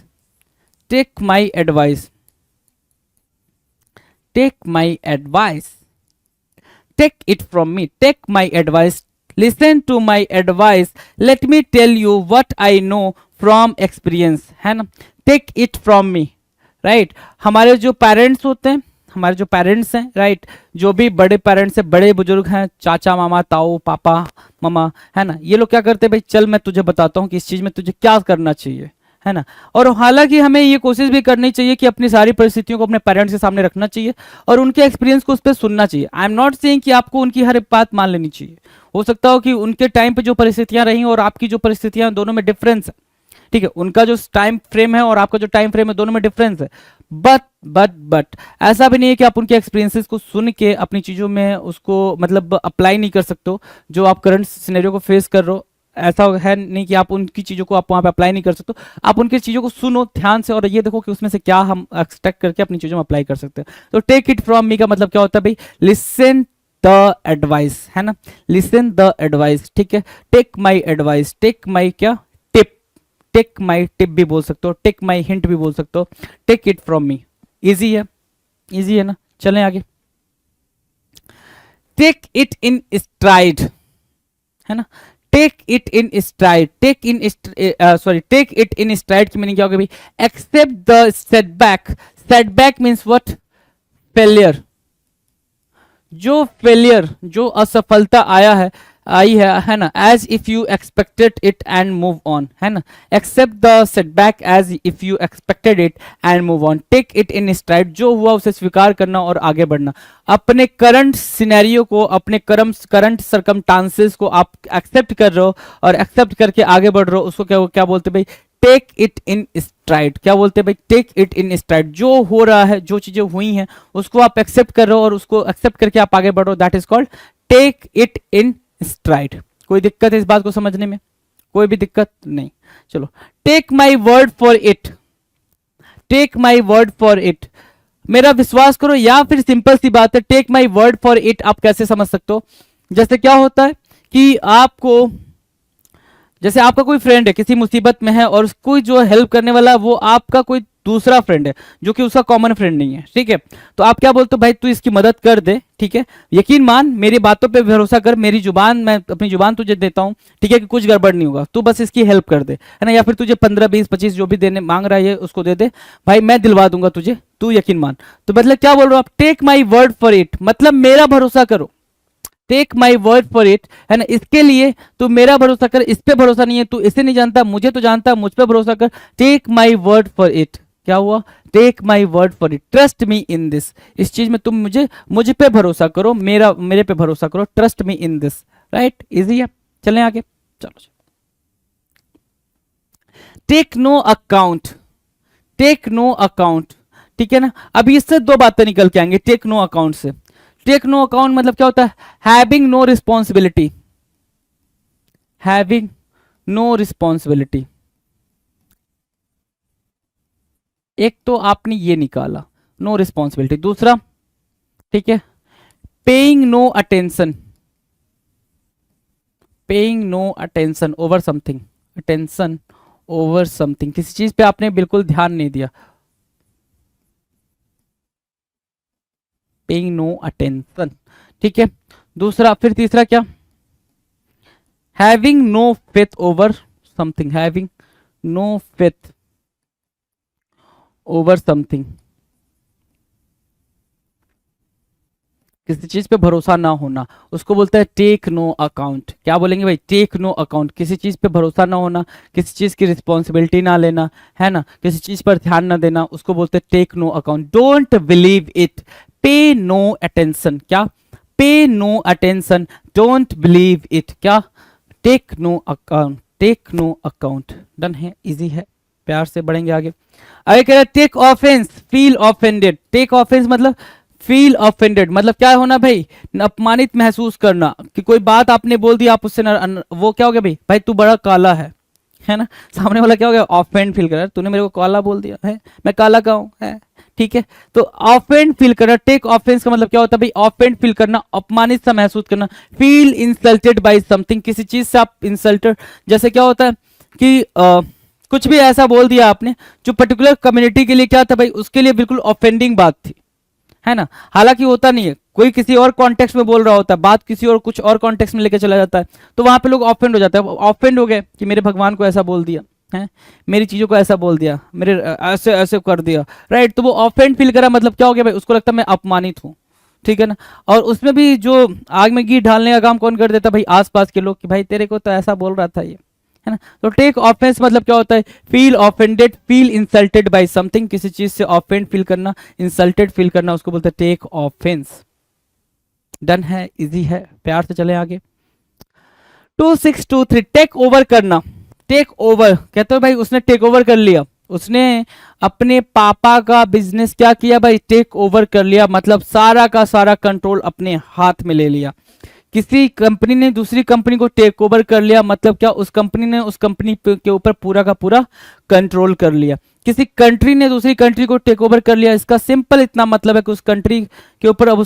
take my advice, take my advice, take it from me, take my advice, listen to my advice, let me tell you what I know from experience, है ना, take it from me, right। हमारे जो parents होते हैं, हमारे जो parents हैं, right, जो भी बड़े पेरेंट्स हैं, बड़े बुजुर्ग हैं, चाचा मामा ताऊ पापा मामा, है ना, ये लोग क्या करते हैं भाई, चल मैं तुझे बताता हूँ कि इस चीज में तुझे क्या करना चाहिए, है ना। और हालांकि हमें ये कोशिश भी करनी चाहिए कि अपनी सारी परिस्थितियों को अपने पेरेंट्स के सामने रखना चाहिए और उनके एक्सपीरियंस को उस पर सुनना चाहिए। आई एम नॉट सेइंग कि आपको उनकी हर बात मान लेनी चाहिए, हो सकता हो कि उनके टाइम पे जो परिस्थितियां रही और आपकी जो परिस्थितियां दोनों में डिफरेंस है, ठीक है, उनका जो टाइम फ्रेम है और आपका जो टाइम फ्रेम है दोनों में डिफरेंस है, बट ऐसा भी नहीं है कि आप उनके एक्सपीरियंसेस को सुन के अपनी चीज़ों में उसको मतलब अप्लाई नहीं कर सकते हो, जो आप करंट सिनेरियो को फेस कर रहे हो। ऐसा है नहीं कि आप उनकी चीज़ों को आप वहाँ पे अप्लाई नहीं कर सकते हो, आप उनकी चीज़ों को सुनो ध्यान से और ये देखो कि उसमें से क्या हम एक्सट्रैक्ट करके अपनी चीज़ों में अप्लाई कर सकते हैं। तो टेक इट फ्रॉम मी का मतलब क्या होता है भाई, लिसन द एडवाइस, है ना, लिसन द एडवाइस, ठीक है। Take my advice, take my क्या, टिप, टेक माई टिप भी बोल सकते हो, टेक माई हिंट भी बोल सकते हो, take it from me. Easy है, इजी है ना। चलें आगे। टेक इट इन स्ट्राइड, है ना, take it in stride, take in sorry take it in stride की मीनिंग क्या होगी भाई, accept the setback, setback means what, failure, जो फेलियर, जो असफलता आया है, आई है ना, as if you expected it and move on, है ना, accept the setback as if you expected it and move on, take it in stride, जो हुआ उसे स्वीकार करना और आगे बढ़ना। अपने करंट सिनेरियो को, अपने करंट सरकमस्टांसेस को आप एक्सेप्ट कर रहे हो और एक्सेप्ट करके आगे बढ़ रहे हो, उसको क्या क्या बोलते भाई, टेक इट इन स्ट्राइड। क्या बोलते हैं भाई, टेक इट इन स्ट्राइड, जो हो रहा है, जो चीजें हुई हैं उसको आप एक्सेप्ट कर रहे हो और उसको एक्सेप्ट करके आप आगे बढ़ रहे हो, that is called take it in stride. कोई दिक्कत है इस बात को समझने में, कोई भी दिक्कत नहीं। चलो, take my word for it, take my word for it, मेरा विश्वास करो, या फिर सिंपल सी बात है, take my word for it आप कैसे समझ सकते हो, जैसे क्या होता है कि आपको, जैसे आपका कोई फ्रेंड है किसी मुसीबत में है और उसको जो हेल्प करने वाला वो आपका कोई दूसरा फ्रेंड है जो कि उसका कॉमन फ्रेंड नहीं है, ठीक है, तो आप क्या बोलते हो, भाई तू इसकी मदद कर दे, ठीक है, यकीन मान, मेरी बातों पे भरोसा कर, मेरी जुबान, मैं अपनी जुबान तुझे देता हूँ, ठीक है, कि कुछ गड़बड़ नहीं होगा, तू बस इसकी हेल्प कर दे, है ना, या फिर तुझे 15 20 25 जो भी देने मांग रहा है उसको दे दे, भाई मैं दिलवा दूंगा तुझे, तू यकीन मान। तो मतलब क्या बोल रहे हो आप, take my word for it, मतलब मेरा भरोसा करो, take my word for it, है ना, इसके लिए तू मेरा भरोसा कर, इस पे भरोसा नहीं है, तू इसे नहीं जानता, मुझे तो जानता, मुझ पे भरोसा कर, take my word for it, क्या हुआ, take my word for it, trust me in this, इस चीज में तुम मुझ पे भरोसा करो, मेरे पे भरोसा करो, trust me in this, right, easy है। चलें आगे, चलो, take no account, take no account, ठीक है ना, अभी इससे दो बातें निकल के आएंगे टेक नो अकाउंट से। टेक नो अकाउंट मतलब क्या होता है, having no responsibility, having no responsibility, एक तो आपने ये निकाला नो रिस्पॉन्सिबिलिटी, दूसरा, ठीक है, paying no attention, paying no attention over something, attention over something, किसी चीज पे आपने बिल्कुल ध्यान नहीं दिया, पेइंग नो अटेंशन, ठीक है, दूसरा, फिर तीसरा क्या, having no faith over something, having no faith over something, किसी चीज पे भरोसा ना होना, उसको बोलते हैं टेक नो अकाउंट। क्या बोलेंगे भाई, टेक नो अकाउंट, किसी चीज पे भरोसा ना होना, किसी चीज की रिस्पॉन्सिबिलिटी ना लेना, है ना, किसी चीज पर ध्यान ना देना, उसको बोलते हैं take no account. Don't believe it, pay no attention, क्या, pay no attention, don't believe it, क्या, take no account, take no account, done है, इजी है, प्यार से बढ़ेंगे आगे। आगे कह रहा है take offence, feel offended, take offence मतलब फील ऑफेंडेड, मतलब क्या होना भाई, अपमानित महसूस करना, कि कोई बात आपने बोल दी, आप उससे वो क्या हो गया भाई, भाई तू बड़ा काला है ना, सामने वाला क्या हो गया, ऑफेंड फील कर रहा है, तूने मेरे को काला बोल दिया है, मैं काला का हूं, है, ठीक है, तो ऑफेंड फील करना, टेक ऑफेंस का मतलब क्या होता है भाई, ऑफेंड फील करना, अपमानित सा महसूस करना, फील इंसल्टेड बाय समथिंग, किसी चीज से आप इंसल्टेड, जैसे क्या होता है कि कुछ भी ऐसा बोल दिया आपने जो पर्टिकुलर कम्युनिटी के लिए क्या था भाई, उसके लिए बिल्कुल ऑफेंडिंग बात थी, है ना, हालांकि होता नहीं है, कोई किसी और कॉन्टेक्स्ट में बोल रहा होता है, बात किसी और कुछ और कॉन्टेक्स्ट में लेके चला जाता है, तो वहां पे लोग ऑफेंड हो जाते हैं, ऑफेंड हो गए कि मेरे भगवान को ऐसा बोल दिया है, मेरी चीजों को ऐसा बोल दिया, मेरे ऐसे ऐसे कर दिया, राइट, तो वो ऑफेंड फील करा, मतलब क्या हो गया भाई, उसको लगता है मैं अपमानित हूँ, ठीक है ना, और उसमें भी जो आग में घी ढालने का काम कौन कर देता भाई, आसपास के लोग, कि भाई तेरे को तो ऐसा बोल रहा था ये, है ना, तो टेक ऑफेंस मतलब क्या होता है, feel offended, feel insulted by something, किसी चीज से ऑफेंड फील करना, इंसल्टेड फील करना, उसको बोलते हैं टेक ऑफेंस, डन है, इजी है, प्यार से चले आगे। 2623 टेक ओवर करना, टेक ओवर कहते हो भाई उसने टेक ओवर कर लिया, उसने अपने पापा का बिजनेस क्या किया भाई, टेक ओवर कर लिया, मतलब सारा का सारा कंट्रोल अपने हाथ में ले लिया। किसी कंपनी ने दूसरी कंपनी को टेक ओवर कर लिया, मतलब क्या, उस कंपनी ने उस कंपनी के ऊपर पूरा का पूरा कंट्रोल कर लिया। किसी कंट्री ने दूसरी कंट्री को टेक ओवर कर लिया, इसका सिंपल इतना मतलब है कि उस कंट्री के ऊपर अब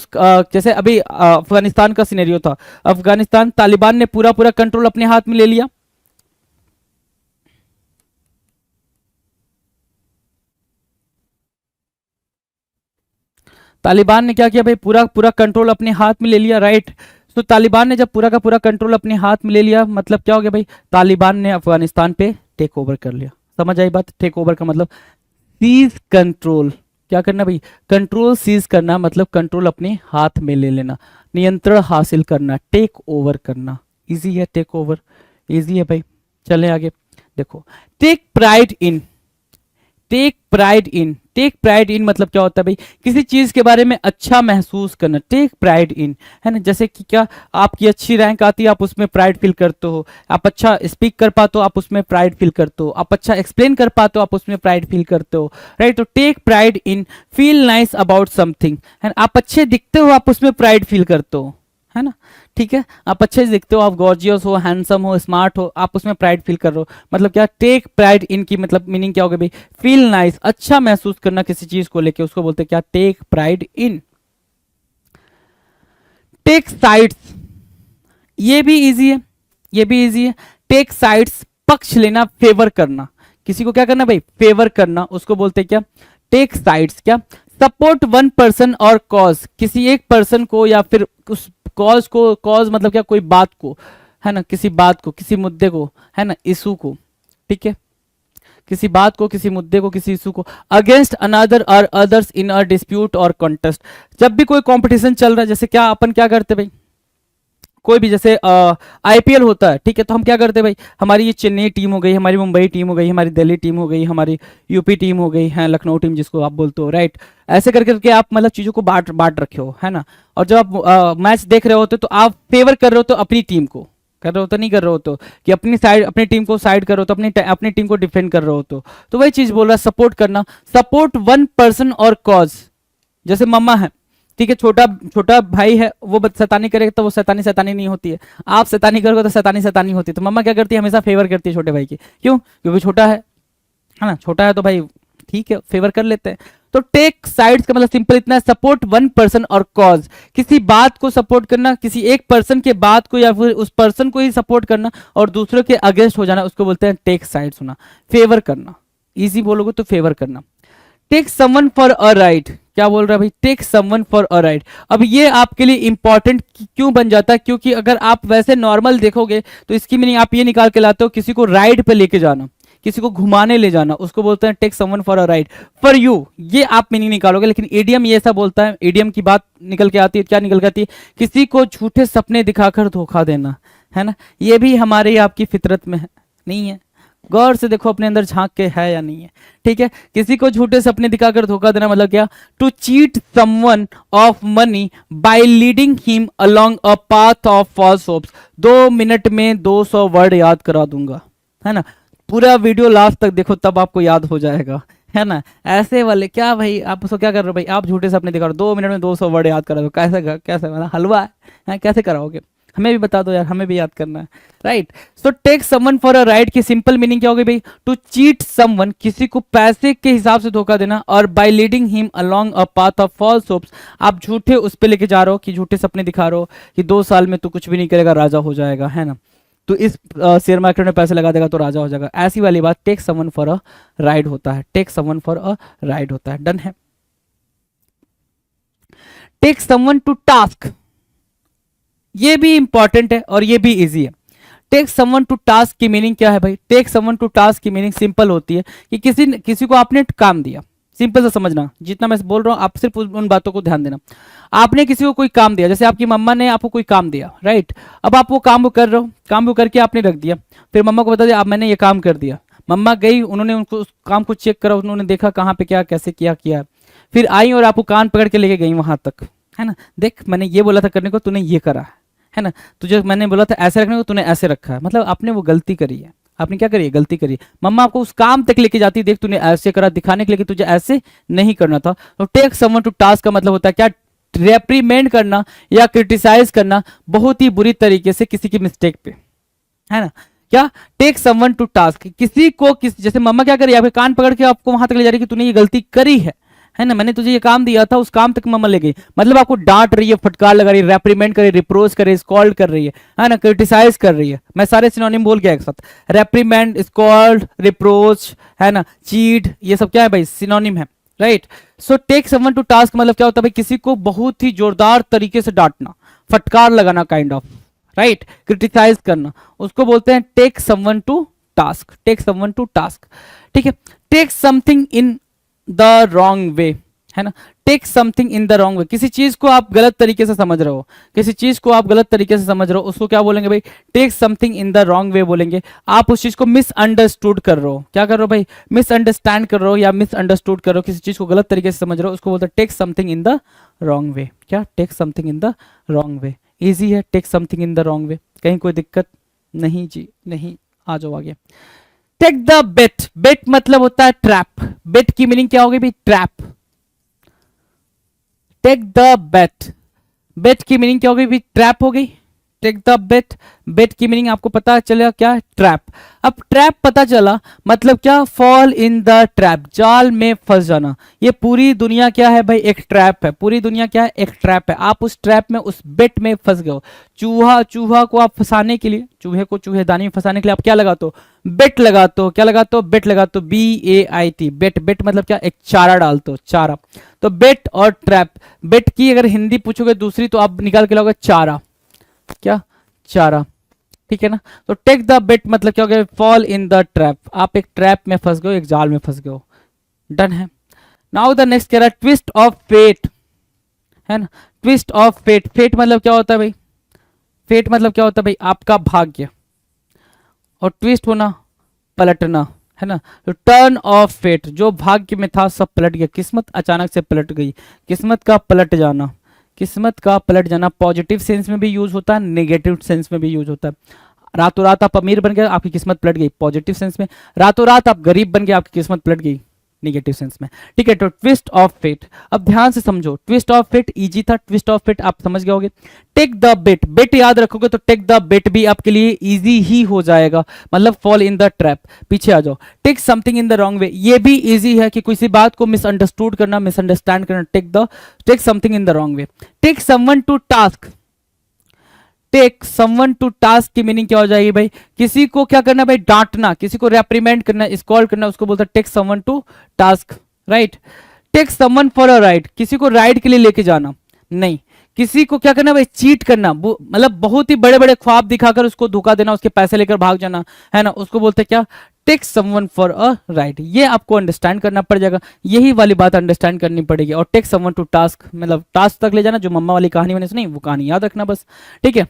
जैसे अभी अफगानिस्तान का सिनेरियो था, अफगानिस्तान तालिबान ने पूरा पूरा कंट्रोल अपने हाथ में ले लिया। तालिबान ने क्या किया भाई, पूरा पूरा कंट्रोल अपने हाथ में ले लिया, राइट। तो तालिबान ने जब पूरा का पूरा कंट्रोल अपने हाथ में ले लिया, मतलब क्या हो गया भाई, तालिबान ने अफगानिस्तान पे टेक ओवर कर लिया। समझ आई बात, टेक ओवर का मतलब सीज कंट्रोल, क्या करना भाई, कंट्रोल सीज करना, मतलब कंट्रोल अपने हाथ में ले लेना, नियंत्रण हासिल करना, टेक ओवर करना। इजी है टेक ओवर, इजी है भाई। चलें आगे, देखो, take pride in, take pride in, take pride in मतलब क्या होता है भाई, किसी चीज के बारे में अच्छा महसूस करना, टेक प्राइड इन, है ना। जैसे कि क्या, आपकी अच्छी रैंक आती है, आप उसमें प्राइड फील करते हो, आप अच्छा स्पीक कर पाते हो, आप उसमें प्राइड फील करते हो, आप अच्छा एक्सप्लेन कर पाते हो, आप उसमें प्राइड फील करते हो, राइट। तो take pride in, feel nice about something, है ना, आप अच्छे दिखते हो, आप उसमें प्राइड फील करते हो, है ना, ठीक है, आप अच्छे से दिखते हो, आप गॉर्जियस हो, हैंडसम हो, स्मार्ट हो, आप उसमें प्राइड फील कर रहे हो, मतलब क्या, टेक प्राइड इन की मतलब मीनिंग क्या होगा भाई, फील नाइस, अच्छा महसूस करना किसी चीज को लेके, उसको बोलते हैं क्या, take pride in. Take sides, ये भी इजी है, ये भी इजी है। टेक साइड्स, पक्ष लेना, फेवर करना, किसी को क्या करना भाई, फेवर करना, उसको बोलते हैं क्या, टेक साइड्स। क्या, सपोर्ट वन पर्सन और कॉज, किसी एक पर्सन को या फिर उस कॉज को, कॉज मतलब क्या, कोई बात को, है ना, किसी बात को, किसी मुद्दे को, है ना, इशू को, ठीक है, किसी बात को, किसी मुद्दे को, किसी इशू को, अगेंस्ट अनदर और अदर्स इन अ डिस्प्यूट और कॉन्टेस्ट। जब भी कोई कंपटीशन चल रहा है, जैसे क्या अपन क्या करते भाई, कोई भी जैसे आईपीएल होता है, ठीक है, तो हम क्या करते हैं भाई, हमारी ये चेन्नई टीम हो गई, हमारी मुंबई टीम हो गई, हमारी दिल्ली टीम हो गई, हमारी यूपी टीम हो गई है, लखनऊ टीम जिसको आप बोलते हो, राइट। ऐसे कर करके आप मतलब चीज़ों को बांट बांट रखे हो, है ना। और जब आप मैच देख रहे होते तो आप फेवर कर रहे हो तो अपनी टीम को कर रहे हो, तो नहीं कर रहे हो तो कि अपनी साइड, अपनी टीम को साइड करो, तो अपनी टीम को डिफेंड कर रहे हो, तो वही चीज़ बोल रहा है, सपोर्ट करना, सपोर्ट वन पर्सन और कॉज। जैसे मम्मा है, ठीक है, छोटा छोटा भाई है, वो शैतानी करेगा तो वो शैतानी शैतानी नहीं होती है, आप शैतानी करोगे तो शैतानी शैतानी होती है। तो मम्मा क्या करती है, हमेशा फेवर करती है छोटे भाई की, क्यों, क्योंकि छोटा है ना, छोटा है तो भाई ठीक है, फेवर कर लेते हैं। तो टेक साइड्स का मतलब सिंपल इतना है, सपोर्ट वन पर्सन और कॉज, किसी बात को सपोर्ट करना, किसी एक पर्सन के बात को या फिर उस पर्सन को ही सपोर्ट करना और दूसरों के अगेंस्ट हो जाना, उसको बोलते हैं टेक साइड्स होना, फेवर करना। इजी बोलोगे तो फेवर करना। Take someone for a ride, क्या बोल रहा है भाई, take someone for a ride. अब ये आपके लिए इंपॉर्टेंट क्यों बन जाता है, क्योंकि अगर आप वैसे नॉर्मल देखोगे तो इसकी मीनिंग आप ये निकाल के लाते हो, किसी को राइड पे लेके जाना, किसी को घुमाने ले जाना, उसको बोलते हैं take someone for a ride for you, ये आप मीनिंग निकालोगे। लेकिन एडीएम ये ऐसा बोलता है, एडीएम की बात निकल के आती है, क्या निकल के आती है, किसी को झूठे सपने दिखाकर धोखा देना, है ना, ये भी हमारे आपकी फितरत में है, नहीं है, गौर से देखो अपने अंदर झांक के है या नहीं है, ठीक है। किसी को झूठे सपने दिखाकर धोखा देना मतलब क्या, to cheat someone of money by leading him along a path of false hopes. 2 minute में 200 वर्ड याद करा दूंगा, है ना, पूरा वीडियो लास्ट तक देखो तब आपको याद हो जाएगा, है ना। ऐसे वाले क्या भाई, आप उसको क्या कर रहे हो भाई, आप झूठे सपने दिखा रहे हो, 2 मिनट में 200 वर्ड याद करा दो, कैसे कैसे मतलब हलवा है, कैसे कराओगे, हमें भी बता दो यार, हमें भी याद करना है, right. So take someone for a ride की सिंपल मीनिंग क्या होगी भाई, टू चीट समवन, किसी को पैसे के हिसाब से धोखा देना, और by leading him along a path of false hopes, आप झूठे उस पे लेके जा रहे हो, कि झूठे सपने दिखा रहे हो कि 2 साल में तू कुछ भी नहीं करेगा, राजा हो जाएगा, है ना, तो इस शेयर मार्केट में पैसे लगा देगा तो राजा हो जाएगा, ऐसी वाली बात take someone for a ride होता है, take someone for a ride होता है, डन है। टेक समवन टू टास्क, ये भी इंपॉर्टेंट है और ये भी इजी है। टेक समवन टू टास्क की मीनिंग क्या है भाई, टेक समवन टू टास्क की मीनिंग सिंपल होती है कि किसी को आपने काम दिया, सिंपल से समझना, जितना मैं बोल रहा हूं आप सिर्फ उन बातों को ध्यान देना। आपने किसी को कोई काम दिया, जैसे आपकी मम्मा ने आपको कोई काम दिया, राइट, अब आप वो काम कर रहे हो, काम वो करके आपने रख दिया, फिर मम्मा को बता दिया अब मैंने ये काम कर दिया, मम्मा गई, उन्होंने उनको उस काम को चेक करा, उन्होंने देखा कहाँ पे क्या कैसे किया, फिर आई और आपको कान पकड़ के लेके गई वहां तक, है ना, देख मैंने ये बोला था करने को, तूने ये करा है ना, तुझे मैंने बोला था ऐसे रखने को, तूने ऐसे रखा है, मतलब आपने वो गलती करी है, आपने क्या करी है, गलती करी है। मम्मा आपको उस काम तक लेके जाती, देख तूने ऐसे करा, दिखाने के लिए कि तुझे ऐसे नहीं करना था। तो टेक समवन टू टास्क का मतलब होता है क्या, रेप्रीमेंड करना या क्रिटिसाइज करना बहुत ही बुरी तरीके से किसी की मिस्टेक पे, है ना। क्या, टेक समवन टू टास्क, किसी को जैसे मम्मा क्या करी, आपके कान पकड़ के आपको वहां तक ले जा रही है कि तूने ये गलती करी है ना, मैंने तुझे ये काम दिया था, उस काम तक मम्मा ले गई, मतलब आपको डांट रही है, फटकार लगा रही है, रेप्रीमेंड कर रही है, रिप्रोच कर रही है, स्कॉल्ड कर रही है ना, क्रिटिसाइज कर रही है। मैं सारे सिनोनिम बोल गया एक साथ, रेप्रीमेंड, स्कॉल्ड, रिप्रोच, है ना, चीट, ये सब क्या है भाई, सिनोनिम है, right. So take someone to task मतलब क्या होता है भाई, किसी को बहुत ही जोरदार तरीके से डांटना, फटकार लगाना, काइंड ऑफ, राइट, क्रिटिसाइज करना, उसको बोलते हैं take someone to task, take someone to task, ठीक है। Take something in the wrong way, है ना, take something in the wrong way, किसी चीज को आप गलत तरीके से समझ रहे हो, किसी चीज को आप गलत तरीके से समझ रहे हो, उसको क्या बोलेंगे भाई, take something in the wrong way बोलेंगे। आप उस चीज को मिसअंडरस्टूड कर रहे हो, क्या कर रहे हो भाई, मिसअंडरस्टैंड कर रहे हो या मिसअंडरस्टूड कर रहे हो, किसी चीज को गलत तरीके से समझ रहे हो, उसको बोलते हैं take something in the wrong way. क्या, take something in the wrong way, easy है, take something in the wrong way, कहीं कोई दिक्कत नहीं जी, नहीं, आ जाओ आगे। टेक द बेट, बेट मतलब होता है ट्रैप, बेट की मीनिंग क्या होगी भाई, ट्रैप। टेक द बेट, बेट की मीनिंग क्या होगी भाई, ट्रैप हो गई। टेक द बेट, बेट की मीनिंग आपको पता चलेगा क्या, ट्रैप। अब ट्रैप पता चला मतलब क्या, फॉल इन द ट्रैप, जाल में फंस जाना। ये पूरी दुनिया क्या है भाई, एक ट्रैप है, पूरी दुनिया क्या है, एक ट्रैप है। आप उस ट्रैप में, उस बेट में फंस गए हो। चूहा को आप फंसाने के लिए, चूहे को चूहेदानी में फंसाने के लिए आप क्या लगाते हो, बेट लगाते हो, क्या लगाते हो, बेट लगाते हो, BAIT, बेट, बेट मतलब क्या, एक चारा डालते हो, चारा। तो बेट और ट्रैप, बेट की अगर हिंदी पूछोगे दूसरी तो आप निकाल के लाओगे चारा, क्या, चारा, ठीक है ना। तो टेक द बेट मतलब क्या हो गया, फॉल इन द ट्रैप, आप एक ट्रैप में फंस गए हो, एक जाल में फंस गए हो, डन है। नाउ द नेक्स्ट कह रहा है ट्विस्ट ऑफ फेट, है ना, ट्विस्ट ऑफ फेट, फेट मतलब क्या होता है भाई, फेट मतलब क्या होता है भाई, आपका भाग्य, और ट्विस्ट होना, पलटना, है ना। तो टर्न ऑफ फेट, जो भाग्य में था सब पलट गया, किस्मत अचानक से पलट गई, किस्मत का पलट जाना, किस्मत का पलट जाना। पॉजिटिव सेंस में भी यूज होता है, नेगेटिव सेंस में भी यूज होता है। रातों रात आप अमीर बन गए, आपकी किस्मत पलट गई, पॉजिटिव सेंस में। रातों रात आप गरीब बन गए, आपकी किस्मत पलट गई, नेगेटिव सेंस में, ठीक है। तो ट्विस्ट ऑफ फेट, अब ध्यान से समझो, ट्विस्ट ऑफ फेट इजी था, ट्विस्ट ऑफ फेट आप समझ गए होगे। टेक द बेट, बेट याद रखोगे तो टेक द बेट भी आपके लिए इजी ही हो जाएगा, मतलब फॉल इन द ट्रैप, पीछे आ जाओ। Take something in the wrong way, ये भी इजी है कि किसी बात को मिसअंडरस्टूड करना, मिसअंडरस्टैंड करना, take something in the wrong way. Take someone to task, take someone to task की मीनिंग क्या हो जाएगी भाई, किसी को क्या करना भाई, डांटना, किसी को रेप्रीमेंड करना, स्कॉल करना, उसको बोलता है take someone to task, right. Take someone for a ride, किसी को राइड के लिए लेके जाना, नहीं, किसी को क्या करना भाई, चीट करना, मतलब बहुत ही बड़े बड़े ख्वाब दिखाकर उसको धोखा देना, उसके पैसे लेकर भाग जाना, है ना, उसको बोलते हैं क्या, take someone for a ride. ये आपको अंडरस्टैंड करना पड़ जाएगा, यही वाली बात अंडरस्टैंड करनी पड़ेगी। और टेक समवन टू टास्क मतलब टास्क तक ले जाना, जो मम्मा वाली कहानी मैंने सुनी वो कहानी याद रखना बस, ठीक है।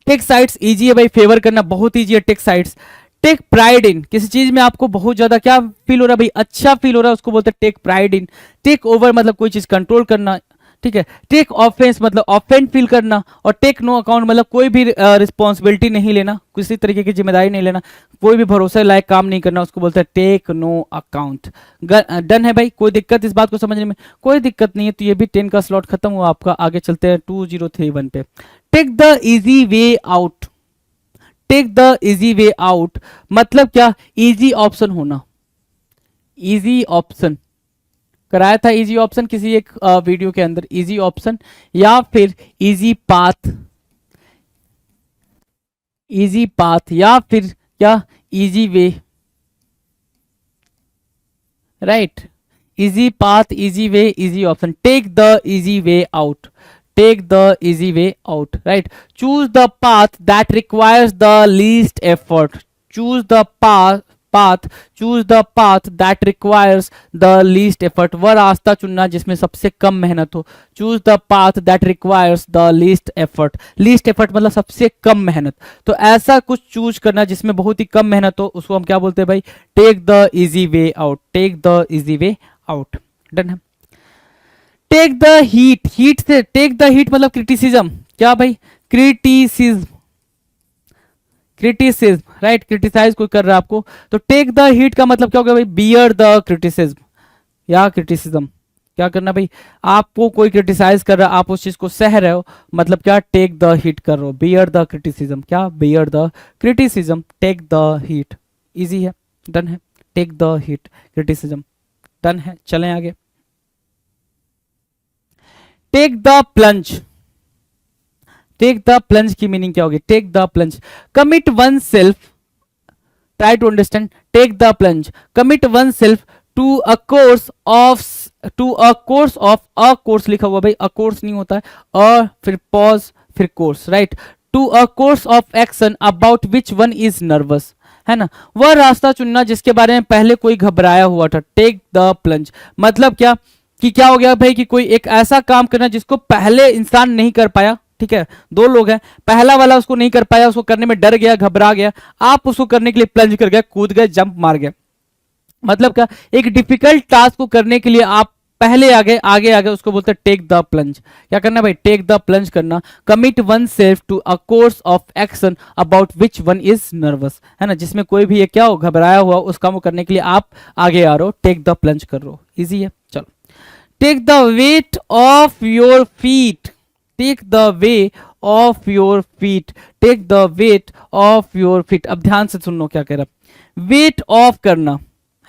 टेक साइड्स इजी है भाई, फेवर करना बहुत इजी है, take sides. Take pride in, किसी चीज में आपको बहुत ज्यादा क्या फील हो रहा है भाई, अच्छा फील हो रहा है, उसको बोलते हैं take pride in. Take over मतलब कोई चीज कंट्रोल करना, ठीक है। टेक ऑफेंस मतलब ऑफेंड फील करना, और टेक नो अकाउंट मतलब कोई भी रिस्पॉन्सिबिलिटी नहीं लेना, किसी तरीके की जिम्मेदारी नहीं लेना, कोई भी भरोसे लायक काम नहीं करना, उसको बोलते हैं टेक नो अकाउंट। डन है भाई, कोई दिक्कत इस बात को समझने में, कोई दिक्कत नहीं है। तो ये भी 10 का स्लॉट खत्म हुआ आपका, आगे चलते हैं 2031 पे। Take the easy way out, take the easy way out मतलब क्या, इजी ऑप्शन होना, इजी ऑप्शन कराया था, इजी ऑप्शन किसी एक वीडियो के अंदर, इजी ऑप्शन या फिर इजी पाथ, इजी पाथ या फिर क्या, easy way, right, easy path, easy way, easy option. Take the easy way out, take the easy way out, right. Choose the path that requires the least effort, choose the path, choose the path that requires the least effort, वह रास्ता चुनना जिसमें सबसे कम मेहनत हो। choose the path that requires the least effort, least effort मतलब सबसे कम मेहनत, तो ऐसा कुछ चूज करना जिसमें बहुत ही कम मेहनत हो, उसको हम क्या बोलते हैं भाई, take the easy way out, take the easy way out, done है। टेक द हीट, हीट से टेक द हीट मतलब क्रिटिसिज्म, क्या भाई, क्रिटिसिज्म, क्रिटिसिज्म, राइट, क्रिटिसाइज कोई कर रहा है आपको, तो टेक द हीट का मतलब क्या होगा भाई, बियर द क्रिटिसिज्म या क्रिटिसिज्म। क्या करना भाई, आपको कोई क्रिटिसाइज कर रहा है, आप उस चीज को सह रहे हो, मतलब क्या, टेक द हीट कर रहे हो, बियर द क्रिटिसिज्म, क्या, bear the criticism, take the heat. Easy है, डन है, take the heat, criticism, done है। चलें आगे, take the plunge. Take the plunge की मीनिंग क्या होगी, take the plunge, commit oneself, try to understand, take the plunge, commit oneself to a course of, to a course of, a course लिखा हुआ भाई, a course नहीं होता है, अ फिर पॉज फिर course, right, to a course of action about which one is nervous, है ना, वह रास्ता चुनना जिसके बारे में पहले कोई घबराया हुआ था, टेक द प्लंज, मतलब क्या कि क्या हो गया भाई कि कोई एक ऐसा काम करना जिसको पहले इंसान नहीं कर पाया, ठीक है, दो लोग हैं, पहला वाला उसको नहीं कर पाया, उसको करने में डर गया, घबरा गया, आप उसको करने के लिए प्लंज कर गए, कूद गए, जंप मार गए, मतलब क्या, एक डिफिकल्ट टास्क को करने के लिए आप पहले आगे आगे आगे, उसको बोलते हैं टेक द प्लंज। क्या करना भाई, टेक द प्लंज करना, commit oneself to a course of action about which one is nervous, है ना, जिसमें कोई भी ये क्या हो, घबराया हुआ, उस काम को करने के लिए आप आगे आ रहे हो, टेक द प्लंज कर रहे हो, इजी है। चलो, take the weight off your feet, take the way off your feet, take the weight off your feet. अब ध्यान से सुन लो क्या कह रहा, वेट ऑफ करना,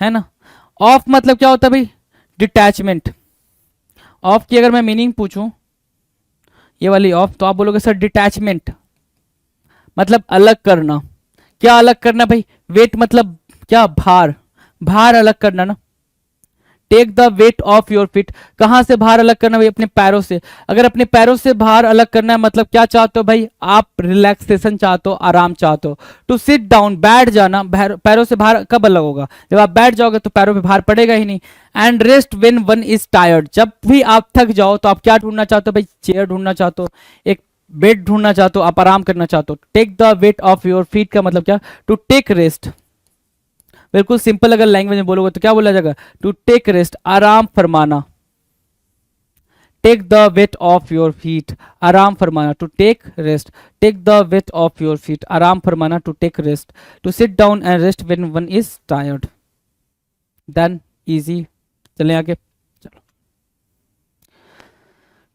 है ना, ऑफ मतलब क्या होता है भाई, डिटैचमेंट। ऑफ की अगर मैं मीनिंग पूछूं, ये वाली ऑफ, तो आप बोलोगे सर डिटैचमेंट मतलब अलग करना, क्या अलग करना भाई, वेट मतलब क्या, भार, भार अलग करना ना, take the weight off your feet, कहां से भार अलग करना भाई, अपने पैरों से। अगर अपने पैरों से भार अलग करना है मतलब क्या चाहते हो भाई, आप रिलैक्सेशन चाहते हो, आराम चाहते हो। टू सिट डाउन, बैठ जाना, पैरों से भार कब अलग होगा, जब आप बैठ जाओगे तो पैरों पे भार पड़ेगा ही नहीं। And rest when one is tired, जब भी आप थक जाओ तो आप क्या ढूंढना चाहते हो भाई, चेयर ढूंढना चाहते हो, एक बेड ढूंढना चाहते हो, आप आराम करना चाहते हो। Take the weight off your feet का मतलब क्या, टू टेक रेस्ट, बिल्कुल सिंपल अगर लैंग्वेज में बोलोगे तो क्या बोला जाएगा, टू टेक रेस्ट, आराम फरमाना, take the weight off your feet, आराम फरमाना, to take rest, take the weight off your feet, आराम फरमाना, to take rest, to sit down and rest when one is tired, done, easy. चलें आगे, चलो,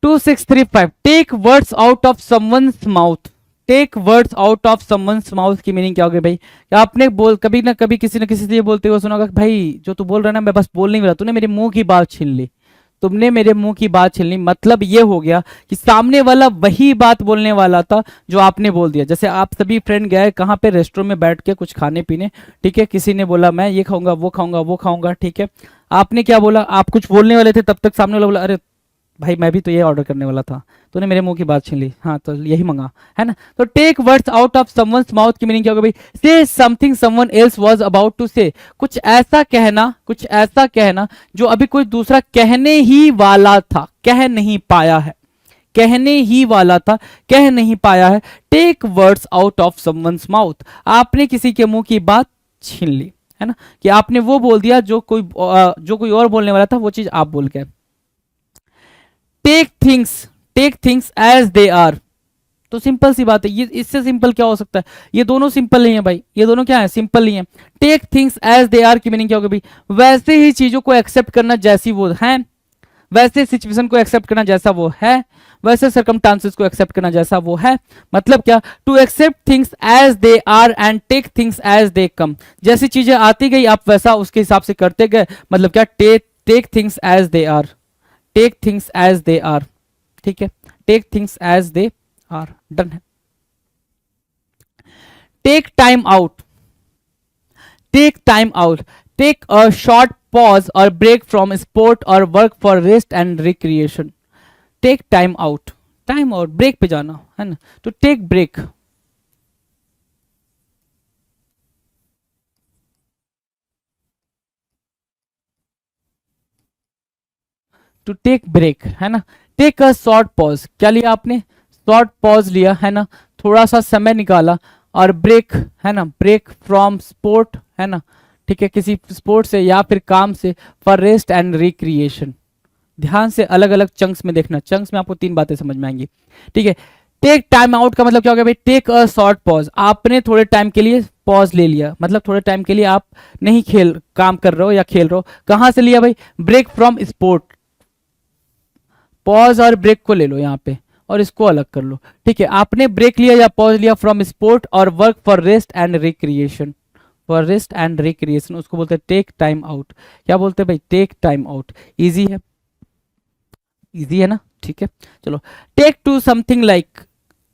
2635, take words out of someone's mouth, take words out of someone's mouth की meaning क्या होगी भाई, आपने बोल कभी ना कभी किसी न किसी से ये बोलते हुए सुना होगा, भाई जो तू बोल रहा है ना मैं बस बोल नहीं रहा, तूने मेरे मुंह की बात छीन ली, तुमने मेरे मुंह की बात छीन ली, मतलब ये हो गया कि सामने वाला वही बात बोलने वाला था जो आपने बोल दिया। जैसे आप सभी फ्रेंड गए कहाँ पे, रेस्टोरेंट में बैठ के कुछ खाने पीने, ठीक है, किसी ने बोला मैं ये खाऊंगा वो खाऊंगा वो खाऊंगा, ठीक है, आपने क्या बोला, आप कुछ बोलने वाले थे, तब तक सामने वाला बोला अरे भाई मैं भी तो ये ऑर्डर करने वाला था, तूने मेरे मुंह की बात छीन ली, हाँ तो यही मंगा, है ना। तो take words out of someone's mouth की मीनिंग क्या होगा भाई, say something someone else was about to say, कुछ ऐसा कहना, कुछ ऐसा कहना जो अभी कोई दूसरा कहने ही वाला था, कह नहीं पाया है, कहने ही वाला था, कह नहीं पाया है। Take words out of someone's mouth, आपने किसी के मुंह की बात छीन ली, है ना, कि आपने वो बोल दिया जो कोई और बोलने वाला था, वो चीज आप बोल गए। Take things as they are, तो सिंपल सी बात है, ये इससे सिंपल क्या हो सकता है, ये दोनों सिंपल नहीं है भाई, ये दोनों क्या है, सिंपल नहीं है। Take things as they are की मीनिंग क्या होगी भाई, वैसे ही चीजों को एक्सेप्ट करना जैसी वो है, वैसे सिचुएशन को एक्सेप्ट करना जैसा वो है, वैसे सर्कमस्टांसेस को एक्सेप्ट करना जैसा वो है। मतलब क्या, to accept things as they are and take things as they come, जैसी चीजें आती गई आप वैसा उसके हिसाब से करते गए, मतलब क्या, take things as they are, take things as they are, ठीक है, take things as they are, done है। Take time out, take time out, take a short pause or break from sport or work for rest and recreation. Take time out break पे जाना, है ना, तो take break, to take break, है ना। Take a short pause, क्या लिया आपने, शॉर्ट पॉज लिया, है ना, थोड़ा सा समय निकाला, और ब्रेक, है ना, ब्रेक फ्रॉम स्पोर्ट, है ना, ठीक है, किसी स्पोर्ट से या फिर काम से, फॉर रेस्ट एंड रिक्रिएशन। ध्यान से अलग अलग चंक्स में देखना, चंक्स में आपको तीन बातें समझ में आएंगी, ठीक है। टेक टाइम आउट का मतलब क्या हो गया भाई, टेक अ शॉर्ट पॉज, आपने थोड़े टाइम के लिए पॉज ले लिया, मतलब थोड़े टाइम के लिए आप नहीं खेल काम कर रहे हो या खेल रहे हो। कहां से लिया भाई, break from sport, pause or break को ले लो यहाँ पे और इसको अलग कर लो, ठीक है। आपने ब्रेक लिया या पॉज लिया from sport or work for rest and recreation, for rest and recreation, उसको बोलते हैं टेक टाइम आउट। क्या बोलते हैं भाई, टेक टाइम आउट। इजी है, इजी है ना, ठीक है। चलो, take to something like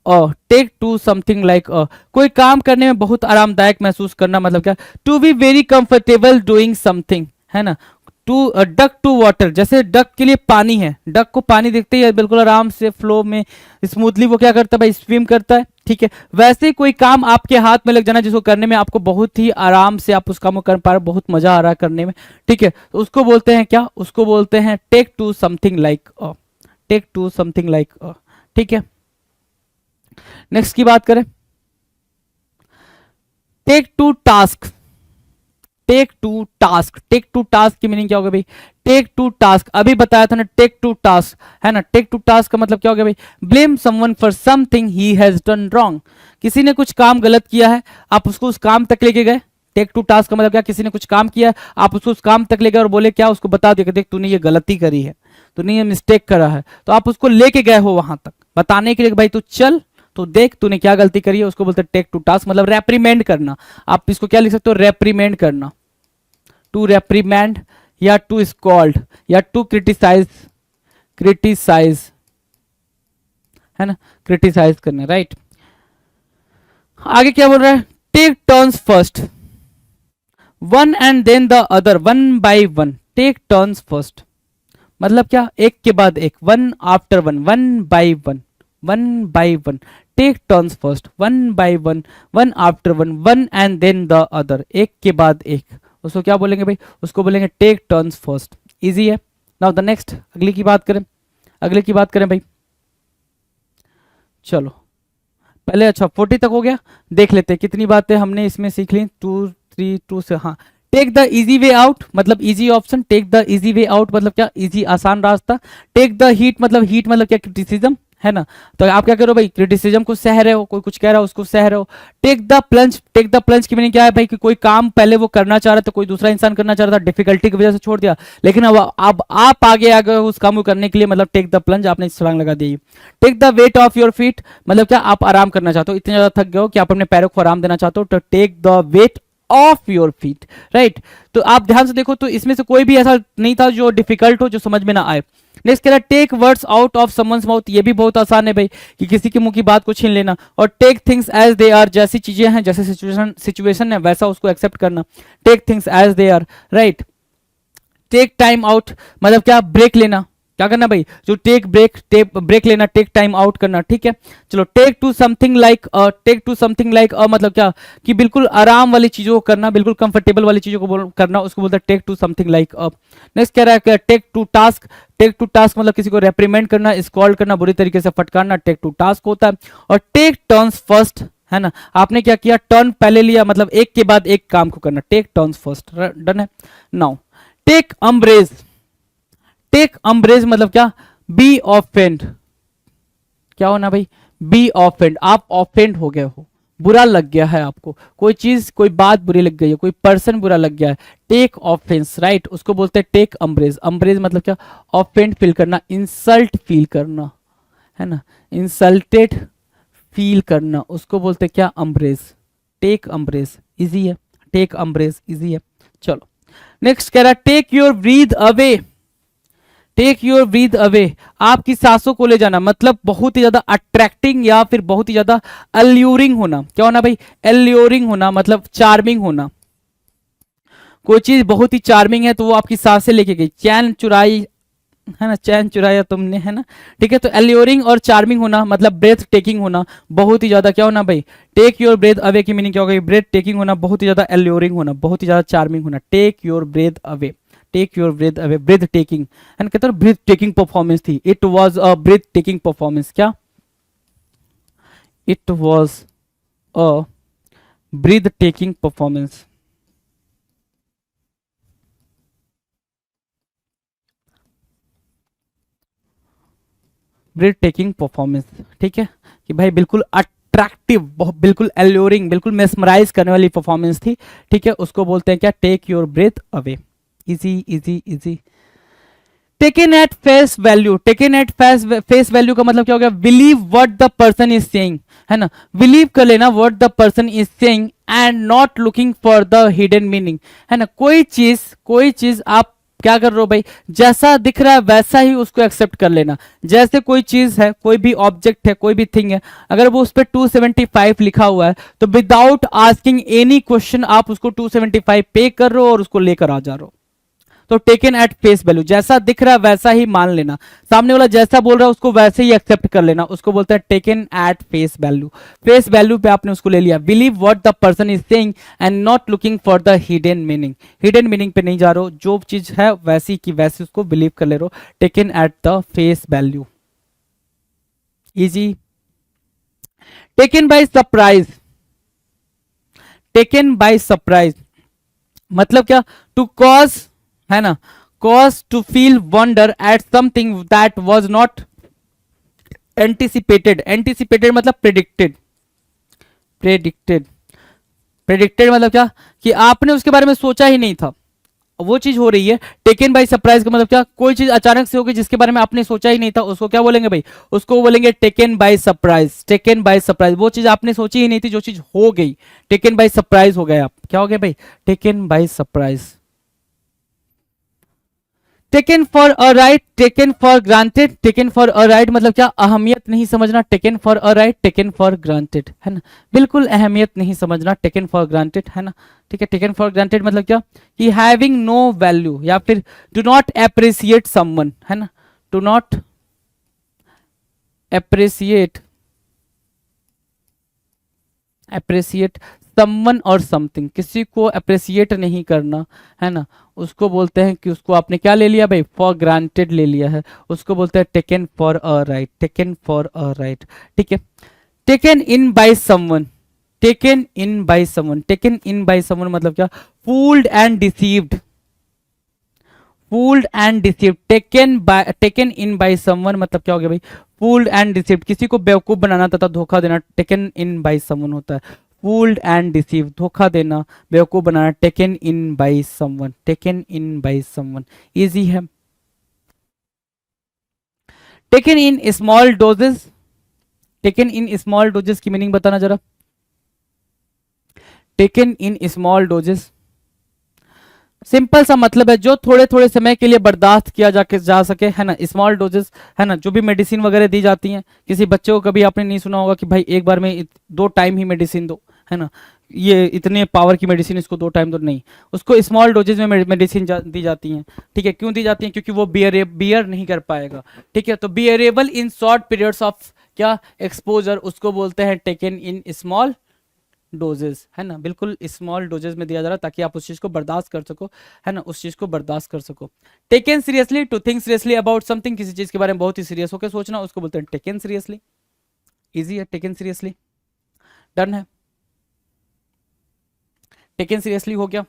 take to something like कोई काम करने में बहुत आरामदायक महसूस करना, मतलब क्या, to be very comfortable doing something, है ना। टू डक टू वाटर, जैसे डक के लिए पानी है, डक को पानी देखते ही बिल्कुल आराम से फ्लो में स्मूथली वो क्या करता है भाई, स्विम करता है, ठीक है। वैसे ही कोई काम आपके हाथ में लग जाना जिसको करने में आपको बहुत ही आराम से आप उस काम को कर पा रहे हो, बहुत मजा आ रहा है करने में, ठीक है। तो उसको बोलते हैं क्या, उसको बोलते हैं take to something like, take to something like, ठीक है। नेक्स्ट की बात करें, take to task, take to task, take to task की मीनिंग क्या होगा भाई, टेक टू टास्क, अभी बताया था ना, टेक टू टास्क, है ना। टेक टू टास्क का मतलब क्या हो गया भाई, blame someone for something he has done wrong, किसी ने कुछ काम गलत किया है, आप उसको उस काम तक लेके गए। टेक टू टास्क का मतलब क्या, किसी ने कुछ काम किया है, आप उसको उस काम तक ले गए और बोले क्या, उसको बता दिया कि देख तूने ये गलती करी है, तूने ये मिस्टेक करा है, तो आप उसको लेके गए हो वहां तक बताने के लिए कि भाई तू चल, तो देख तूने क्या गलती करी है, उसको बोलते हैं टेक टू टास्क, मतलब रेप्रीमेंड करना। आप इसको क्या लिख सकते हो, रेप्रीमेंड करना, टू रेप्रीमेंड या टू स्कॉल्ड या टू क्रिटिसाइज, क्रिटिसाइज, है ना, क्रिटिसाइज करना, राइट। आगे क्या बोल रहा है, take turns first, one and then the other, one by one, take turns first, मतलब क्या, एक के बाद एक, one after one, one by one, one by one, take turns first, one by one, one after one, one and then the other, एक के बाद एक, उसको क्या बोलेंगे भाई, उसको बोलेंगे टेक टर्न्स फर्स्ट। इजी है। नाउ द नेक्स्ट, अगली की बात करें, अगले की बात करें भाई, चलो पहले, अच्छा 40 तक हो गया, देख लेते हैं कितनी बातें हमने इसमें सीख ली, 2 3 2 से, हाँ। Take the easy way out, मतलब easy option, take the easy way out मतलब क्या, इजी आसान रास्ता। टेक द हीट मतलब क्या, क्रिटिसिज्म, है ना। तो आप क्या करो भाई, क्रिटिसिज्म को सह रहे हो, कोई कुछ कह रहा है उसको सह रहे हो। Take the plunge, take the plunge की मीनिंग क्या है भाई, कि कोई काम पहले वो करना चाह रहा था, कोई दूसरा इंसान करना चाह रहा था, डिफिकल्टी की वजह से छोड़ दिया, लेकिन अब आप आगे आ गए उस काम को करने के लिए, मतलब टेक द प्लंज, आपने छलांग लगा दी। Take the weight off your feet, मतलब क्या, आप आराम करना चाहते हो, इतने ज्यादा थक गए हो कि आप अपने पैरों को आराम देना चाहते हो, तो take the weight off your feet, right. तो आप ध्यान से देखो, तो इसमें से कोई भी ऐसा नहीं था जो डिफिकल्ट हो, जो समझ में ना आए। नेक्स्ट कह रहा है take words out of someone's mouth, ये भी बहुत आसान है भाई, कि किसी के मुंह की बात को छीन लेना। और take things as they are, जैसी चीजें हैं, जैसे सिचुएशन है वैसा उसको एक्सेप्ट करना, take things as they are, right. Take time out मतलब क्या, ब्रेक लेना, क्या करना भाई, जो टेक ब्रेक लेना, टेक टाइम आउट करना, ठीक है। चलो, take to something like, take to something like मतलब क्या, कि बिल्कुल आराम वाली चीजों को करना, बिल्कुल कंफर्टेबल वाली चीजों को करना, उसको बोलता है take to something like. Next कह रहा है take to task, take to task मतलब किसी को रेप्रीमेंड करना, स्कॉल्ड करना, बुरी तरीके से फटकारना, टेक टू टास्क होता है। और टेक टर्न्स फर्स्ट, है ना, आपने क्या किया, टर्न पहले लिया, मतलब एक के बाद एक काम को करना, टेक टर्न्स फर्स्ट, डन है। Now take umbrage, take umbrage मतलब क्या, बी ऑफेंड, क्या होना भाई, बी ऑफेंड, आप ऑफेंड हो गए हो, बुरा लग गया है आपको, कोई चीज कोई बात बुरी लग गई है, कोई पर्सन बुरा लग गया है, टेक ऑफेंस, राइट, उसको बोलते हैं टेक अम्ब्रेज। अम्ब्रेज मतलब क्या, ऑफेंड फील करना, इंसल्ट फील करना, है ना, इंसल्टेड फील करना, उसको बोलते हैं क्या, अम्ब्रेज, टेक अम्ब्रेज। इजी है, टेक अम्ब्रेज इजी है। चलो नेक्स्ट कह रहा है take your breath away, take your breath away, आपकी सांसों को ले जाना, मतलब बहुत ही ज्यादा अट्रैक्टिंग या फिर बहुत ही ज्यादा अल्यूरिंग होना, क्या होना भाई, अल्यूरिंग होना, मतलब चार्मिंग होना, कोई चीज बहुत ही चार्मिंग है तो वो आपकी सांसें लेके गई, चैन चुराई, है ना, चैन चुराया तुमने, है ना, ठीक है। तो एल्योरिंग और चार्मिंग होना मतलब ब्रेथ टेकिंग होना, बहुत ही ज्यादा क्या होना भाई, टेक योर ब्रेथ अवे की मीनिंग क्या होगा, ब्रेथ टेकिंग होना, बहुत ही ज्यादा एल्योरिंग होना, बहुत ही ज्यादा चार्मिंग होना, take your breath away, take your breath away, breath taking, है ना, कहते हैं ब्रेथ टेकिंग परफॉर्मेंस थी, it was a breath taking performance, क्या, it was a breath taking performance. Breath taking performance, ठीक है, कि भाई बिल्कुल अट्रैक्टिव, बिल्कुल एल्योरिंग, बिल्कुल मेस्मराइज करने वाली परफॉर्मेंस थी, ठीक है, उसको बोलते हैं क्या, take your breath away. Easy easy easy. Taken at face value, taken at face value का मतलब क्या हो गया, believe what the person is saying, है ना, बिलीव कर लेना what the person is saying and not looking for the hidden meaning, है ना, कोई चीज आप क्या कर रहे हो भाई, जैसा दिख रहा है वैसा ही उसको एक्सेप्ट कर लेना। जैसे कोई चीज है, कोई भी ऑब्जेक्ट है, कोई भी थिंग है, अगर वो उस पर 275 लिखा हुआ है तो विदाउट आस्किंग एनी क्वेश्चन आप उसको 275 पे कर रहे हो और उसको लेकर आ जा रहे हो। तो टेकन एट फेस वैल्यू, जैसा दिख रहा है वैसा ही मान लेना, सामने वाला जैसा बोल रहा है उसको वैसे ही एक्सेप्ट कर लेना, उसको बोलते हैं taken at face value. Face value पे आपने उसको ले लिया। Believe what the person is saying and not looking for the hidden meaning, hidden meaning पे नहीं जा रहे हो, जो चीज है वैसी की वैसी उसको बिलीव कर ले रहे हो। Taken at the face value, easy. Taken by surprise, taken by surprise मतलब क्या, टू कॉज, है ना, cause to feel wonder at something that was not anticipated, anticipated मतलब प्रेडिक्टेड, प्रेडिक्टेड, प्रेडिक्टेड मतलब क्या, कि आपने उसके बारे में सोचा ही नहीं था, वो चीज हो रही है। टेकन बाय सरप्राइज का मतलब क्या, कोई चीज अचानक से होगी जिसके बारे में आपने सोचा ही नहीं था, उसको क्या बोलेंगे भाई, उसको बोलेंगे taken by surprise. Taken by surprise, वो चीज आपने सोची ही नहीं थी, जो चीज हो गई, टेकन बाय सरप्राइज हो गए आप, क्या हो गए भाई, taken by surprise. Taken for a right, taken for granted, taken for a right मतलब क्या, अहमियत नहीं समझना, taken for a right, taken for granted, है ना, बिल्कुल अहमियत नहीं समझना, टेकन फॉर ग्रांटेड, है ना, ठीक है। टेकन फॉर ग्रांटेड मतलब क्या, कि हैविंग नो वैल्यू, या फिर डू नॉट अप्रिसिएट समवन, है ना, do not appreciate, appreciate someone और समथिंग, किसी को अप्रिसिएट नहीं करना, है ना, उसको बोलते हैं कि उसको आपने क्या ले लिया भाई, फॉर ग्रांटेड ले लिया है, उसको बोलते हैं taken for a right, taken for a right, ठीक है। Taken in by someone, taken in by someone, taken in by someone मतलब क्या, fooled and deceived, fooled and deceived, taken in by someone मतलब क्या हो गया भाई, फूल्ड एंड डिसीव्ड, किसी को बेवकूफ बनाना तथा धोखा देना, टेकन इन बाय समवन होता है। फूल्ड एंड डिसीव, धोखा देना, बेवकूफ बनाना, taken in by someone, taken in by someone, easy है। Taken in small doses, taken in small doses की मीनिंग बताना जरा। Taken in small doses simple सा मतलब है जो थोड़े थोड़े समय के लिए बर्दाश्त किया जा सके, है ना, स्मॉल डोजेस, है ना, जो भी मेडिसिन वगैरह दी जाती हैं, किसी बच्चे को कभी आपने नहीं सुना होगा कि भाई एक बार में 2 टाइम ही मेडिसिन दो, है ना, ये इतने पावर की मेडिसिन इसको 2 टाइम दो, नहीं, उसको स्मॉल डोजेज में मेडिसिन दी जाती हैं, ठीक है। क्यों दी जाती हैं, क्योंकि वो बियर नहीं कर पाएगा, ठीक है। तो bearable in short periods of क्या, एक्सपोजर, उसको बोलते हैं टेकन इन स्मॉल डोजेस, है ना, बिल्कुल स्मॉल डोजेस में दिया जा रहा है ताकि आप उस चीज को बर्दाश्त कर सको, है ना, उस चीज को बर्दाश्त कर सको। Taken seriously, to think seriously about something, किसी चीज के बारे में बहुत ही सीरियस होकर सोचना, उसको बोलते हैं टेकन सीरियसली, इजी है, टेकन सीरियसली, डन है, टेकन सीरियसली हो गया।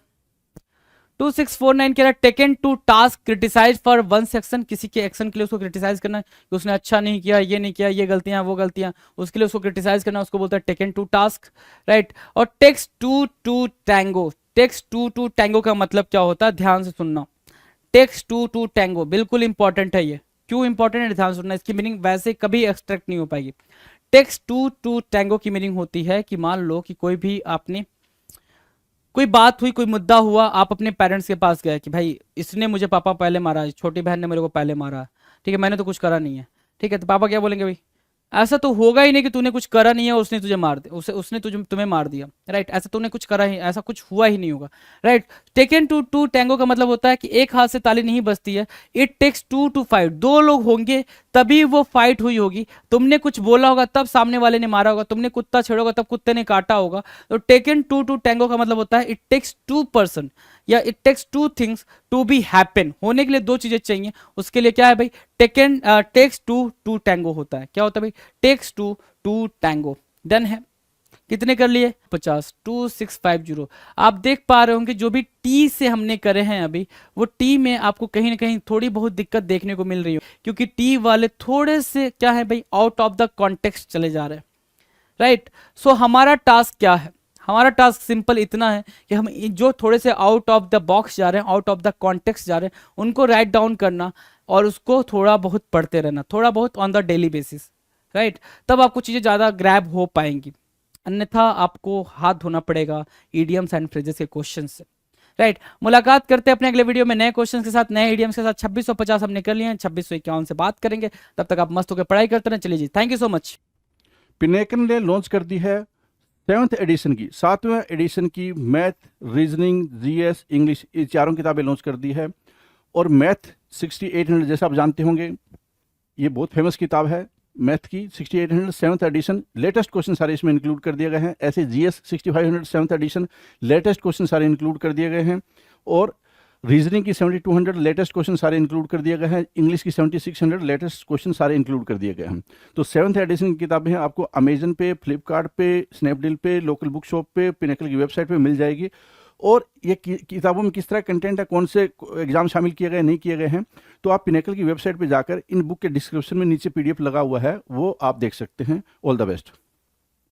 2649 कह रहा है taken to task criticize for one section, किसी के एक्शन के लिए उसको क्रिटिसाइज करना है कि उसने अच्छा नहीं किया, ये नहीं किया, ये गलतियां वो गलतियां, उसके लिए उसको क्रिटिसाइज करना, उसको बोलता है टेकन टू टास्क, राइट। और takes two to tango, takes two to tango का मतलब क्या होता है, ध्यान से सुनना। टेक्स टू टू टैंगो बिल्कुल इंपॉर्टेंट है, ये क्यों इंपॉर्टेंट है, ध्यान सुनना, इसकी मीनिंग वैसे कभी एक्सट्रैक्ट नहीं हो पाएगी। टेक्स टू टू टैंगो की मीनिंग होती है कि मान लो कि कोई भी आपने, कोई बात हुई, कोई मुद्दा हुआ, आप अपने पेरेंट्स के पास गए कि भाई इसने मुझे पापा पहले मारा, छोटी बहन ने मेरे को पहले मारा, ठीक है, मैंने तो कुछ करा नहीं है, ठीक है, तो पापा क्या बोलेंगे, भाई ऐसा तो होगा ही नहीं कि तूने कुछ करा नहीं है, उसने तुझे मार दिया, उसने तुम्हें मार दिया, राइट, ऐसा तूने कुछ करा ही, ऐसा कुछ हुआ ही नहीं होगा, right. Taken two to tango का मतलब होता है कि एक हाथ से ताली नहीं बजती है, it takes two to fight, 2 लोग होंगे तभी वो फाइट हुई होगी, तुमने कुछ बोला होगा तब सामने वाले ने मारा होगा, तुमने कुत्ता छेड़ा होगा तब कुत्ते ने काटा होगा। तो टेकन टू टू टैंगो का मतलब होता है इट टेक्स 2 पर्सन या it takes 2 things to be happen, होने के लिए 2 चीजें चाहिए, उसके लिए क्या है भाई, taken takes two to tango होता है, क्या होता है भाई, takes two to tango, done है। कितने कर लिए 50, 2650। आप देख पा रहे होंगे जो भी टी से हमने करे हैं अभी, वो टी में आपको कहीं ना कहीं थोड़ी बहुत दिक्कत देखने को मिल रही हो, क्योंकि टी वाले थोड़े से क्या है भाई, आउट ऑफ द कॉन्टेक्स्ट चले जा रहे हैं, राइट। सो हमारा टास्क क्या है, हमारा टास्क सिंपल इतना है कि हम जो थोड़े से आउट ऑफ द बॉक्स जा रहे हैं, आउट ऑफ द कॉन्टेक्स्ट जा रहे हैं, उनको राइट डाउन करना और उसको थोड़ा बहुत पढ़ते रहना, थोड़ा बहुत on the daily basis, right. तब आपको चीज़ें ज़्यादा ग्रैब हो पाएंगी, अन्यथा आपको हाथ धोना पड़ेगा ईडियम्स एंड फ्रेजेस के क्वेश्चन से, राइट। मुलाकात करते हैं अपने अगले वीडियो में नए क्वेश्चन के साथ, नए ईडियम्स के साथ। 2650 हमने कर लिए हैं, 2651 से बात करेंगे। तब तक आप मस्त होकर पढ़ाई करते रहें। चलिए जी, thank you so much. Pinnacle ने लॉन्च कर दी है 7th एडिशन की, 7वें एडिशन की मैथ, रीजनिंग, जीएस, इंग्लिश, ये चारों किताबें लॉन्च कर दी है। और मैथ 6800, जैसे आप जानते होंगे ये बहुत फेमस किताब है मैथ की। 6800 7th एडिशन, लेटेस्ट क्वेश्चन सारे इसमें इंक्लूड कर दिए गए हैं। ऐसे GS 6500 7th edition, latest question सारे इंक्लूड कर दिए गए हैं। और रीजनिंग की 7200 लेटेस्ट क्वेश्चन सारे इंक्लूड कर दिए गए हैं। इंग्लिश की 7600 लेटेस्ट क्वेश्चन सारे इंक्लूड कर दिए गए हैं। तो 7th एडिशन की किताबें आपको अमेजन पे, फ्लिपकार्ट पे, स्नैपडील पे, लोकल बुक शॉप पे, पिनेकल की वेबसाइट पे मिल जाएगी। और ये किताबों में किस तरह कंटेंट है, कौन से एग्जाम शामिल किए गए नहीं किए गए हैं, तो आप पिनेकल की वेबसाइट पे जाकर इन बुक के डिस्क्रिप्शन में नीचे पीडीएफ लगा हुआ है, वो आप देख सकते हैं। All the best.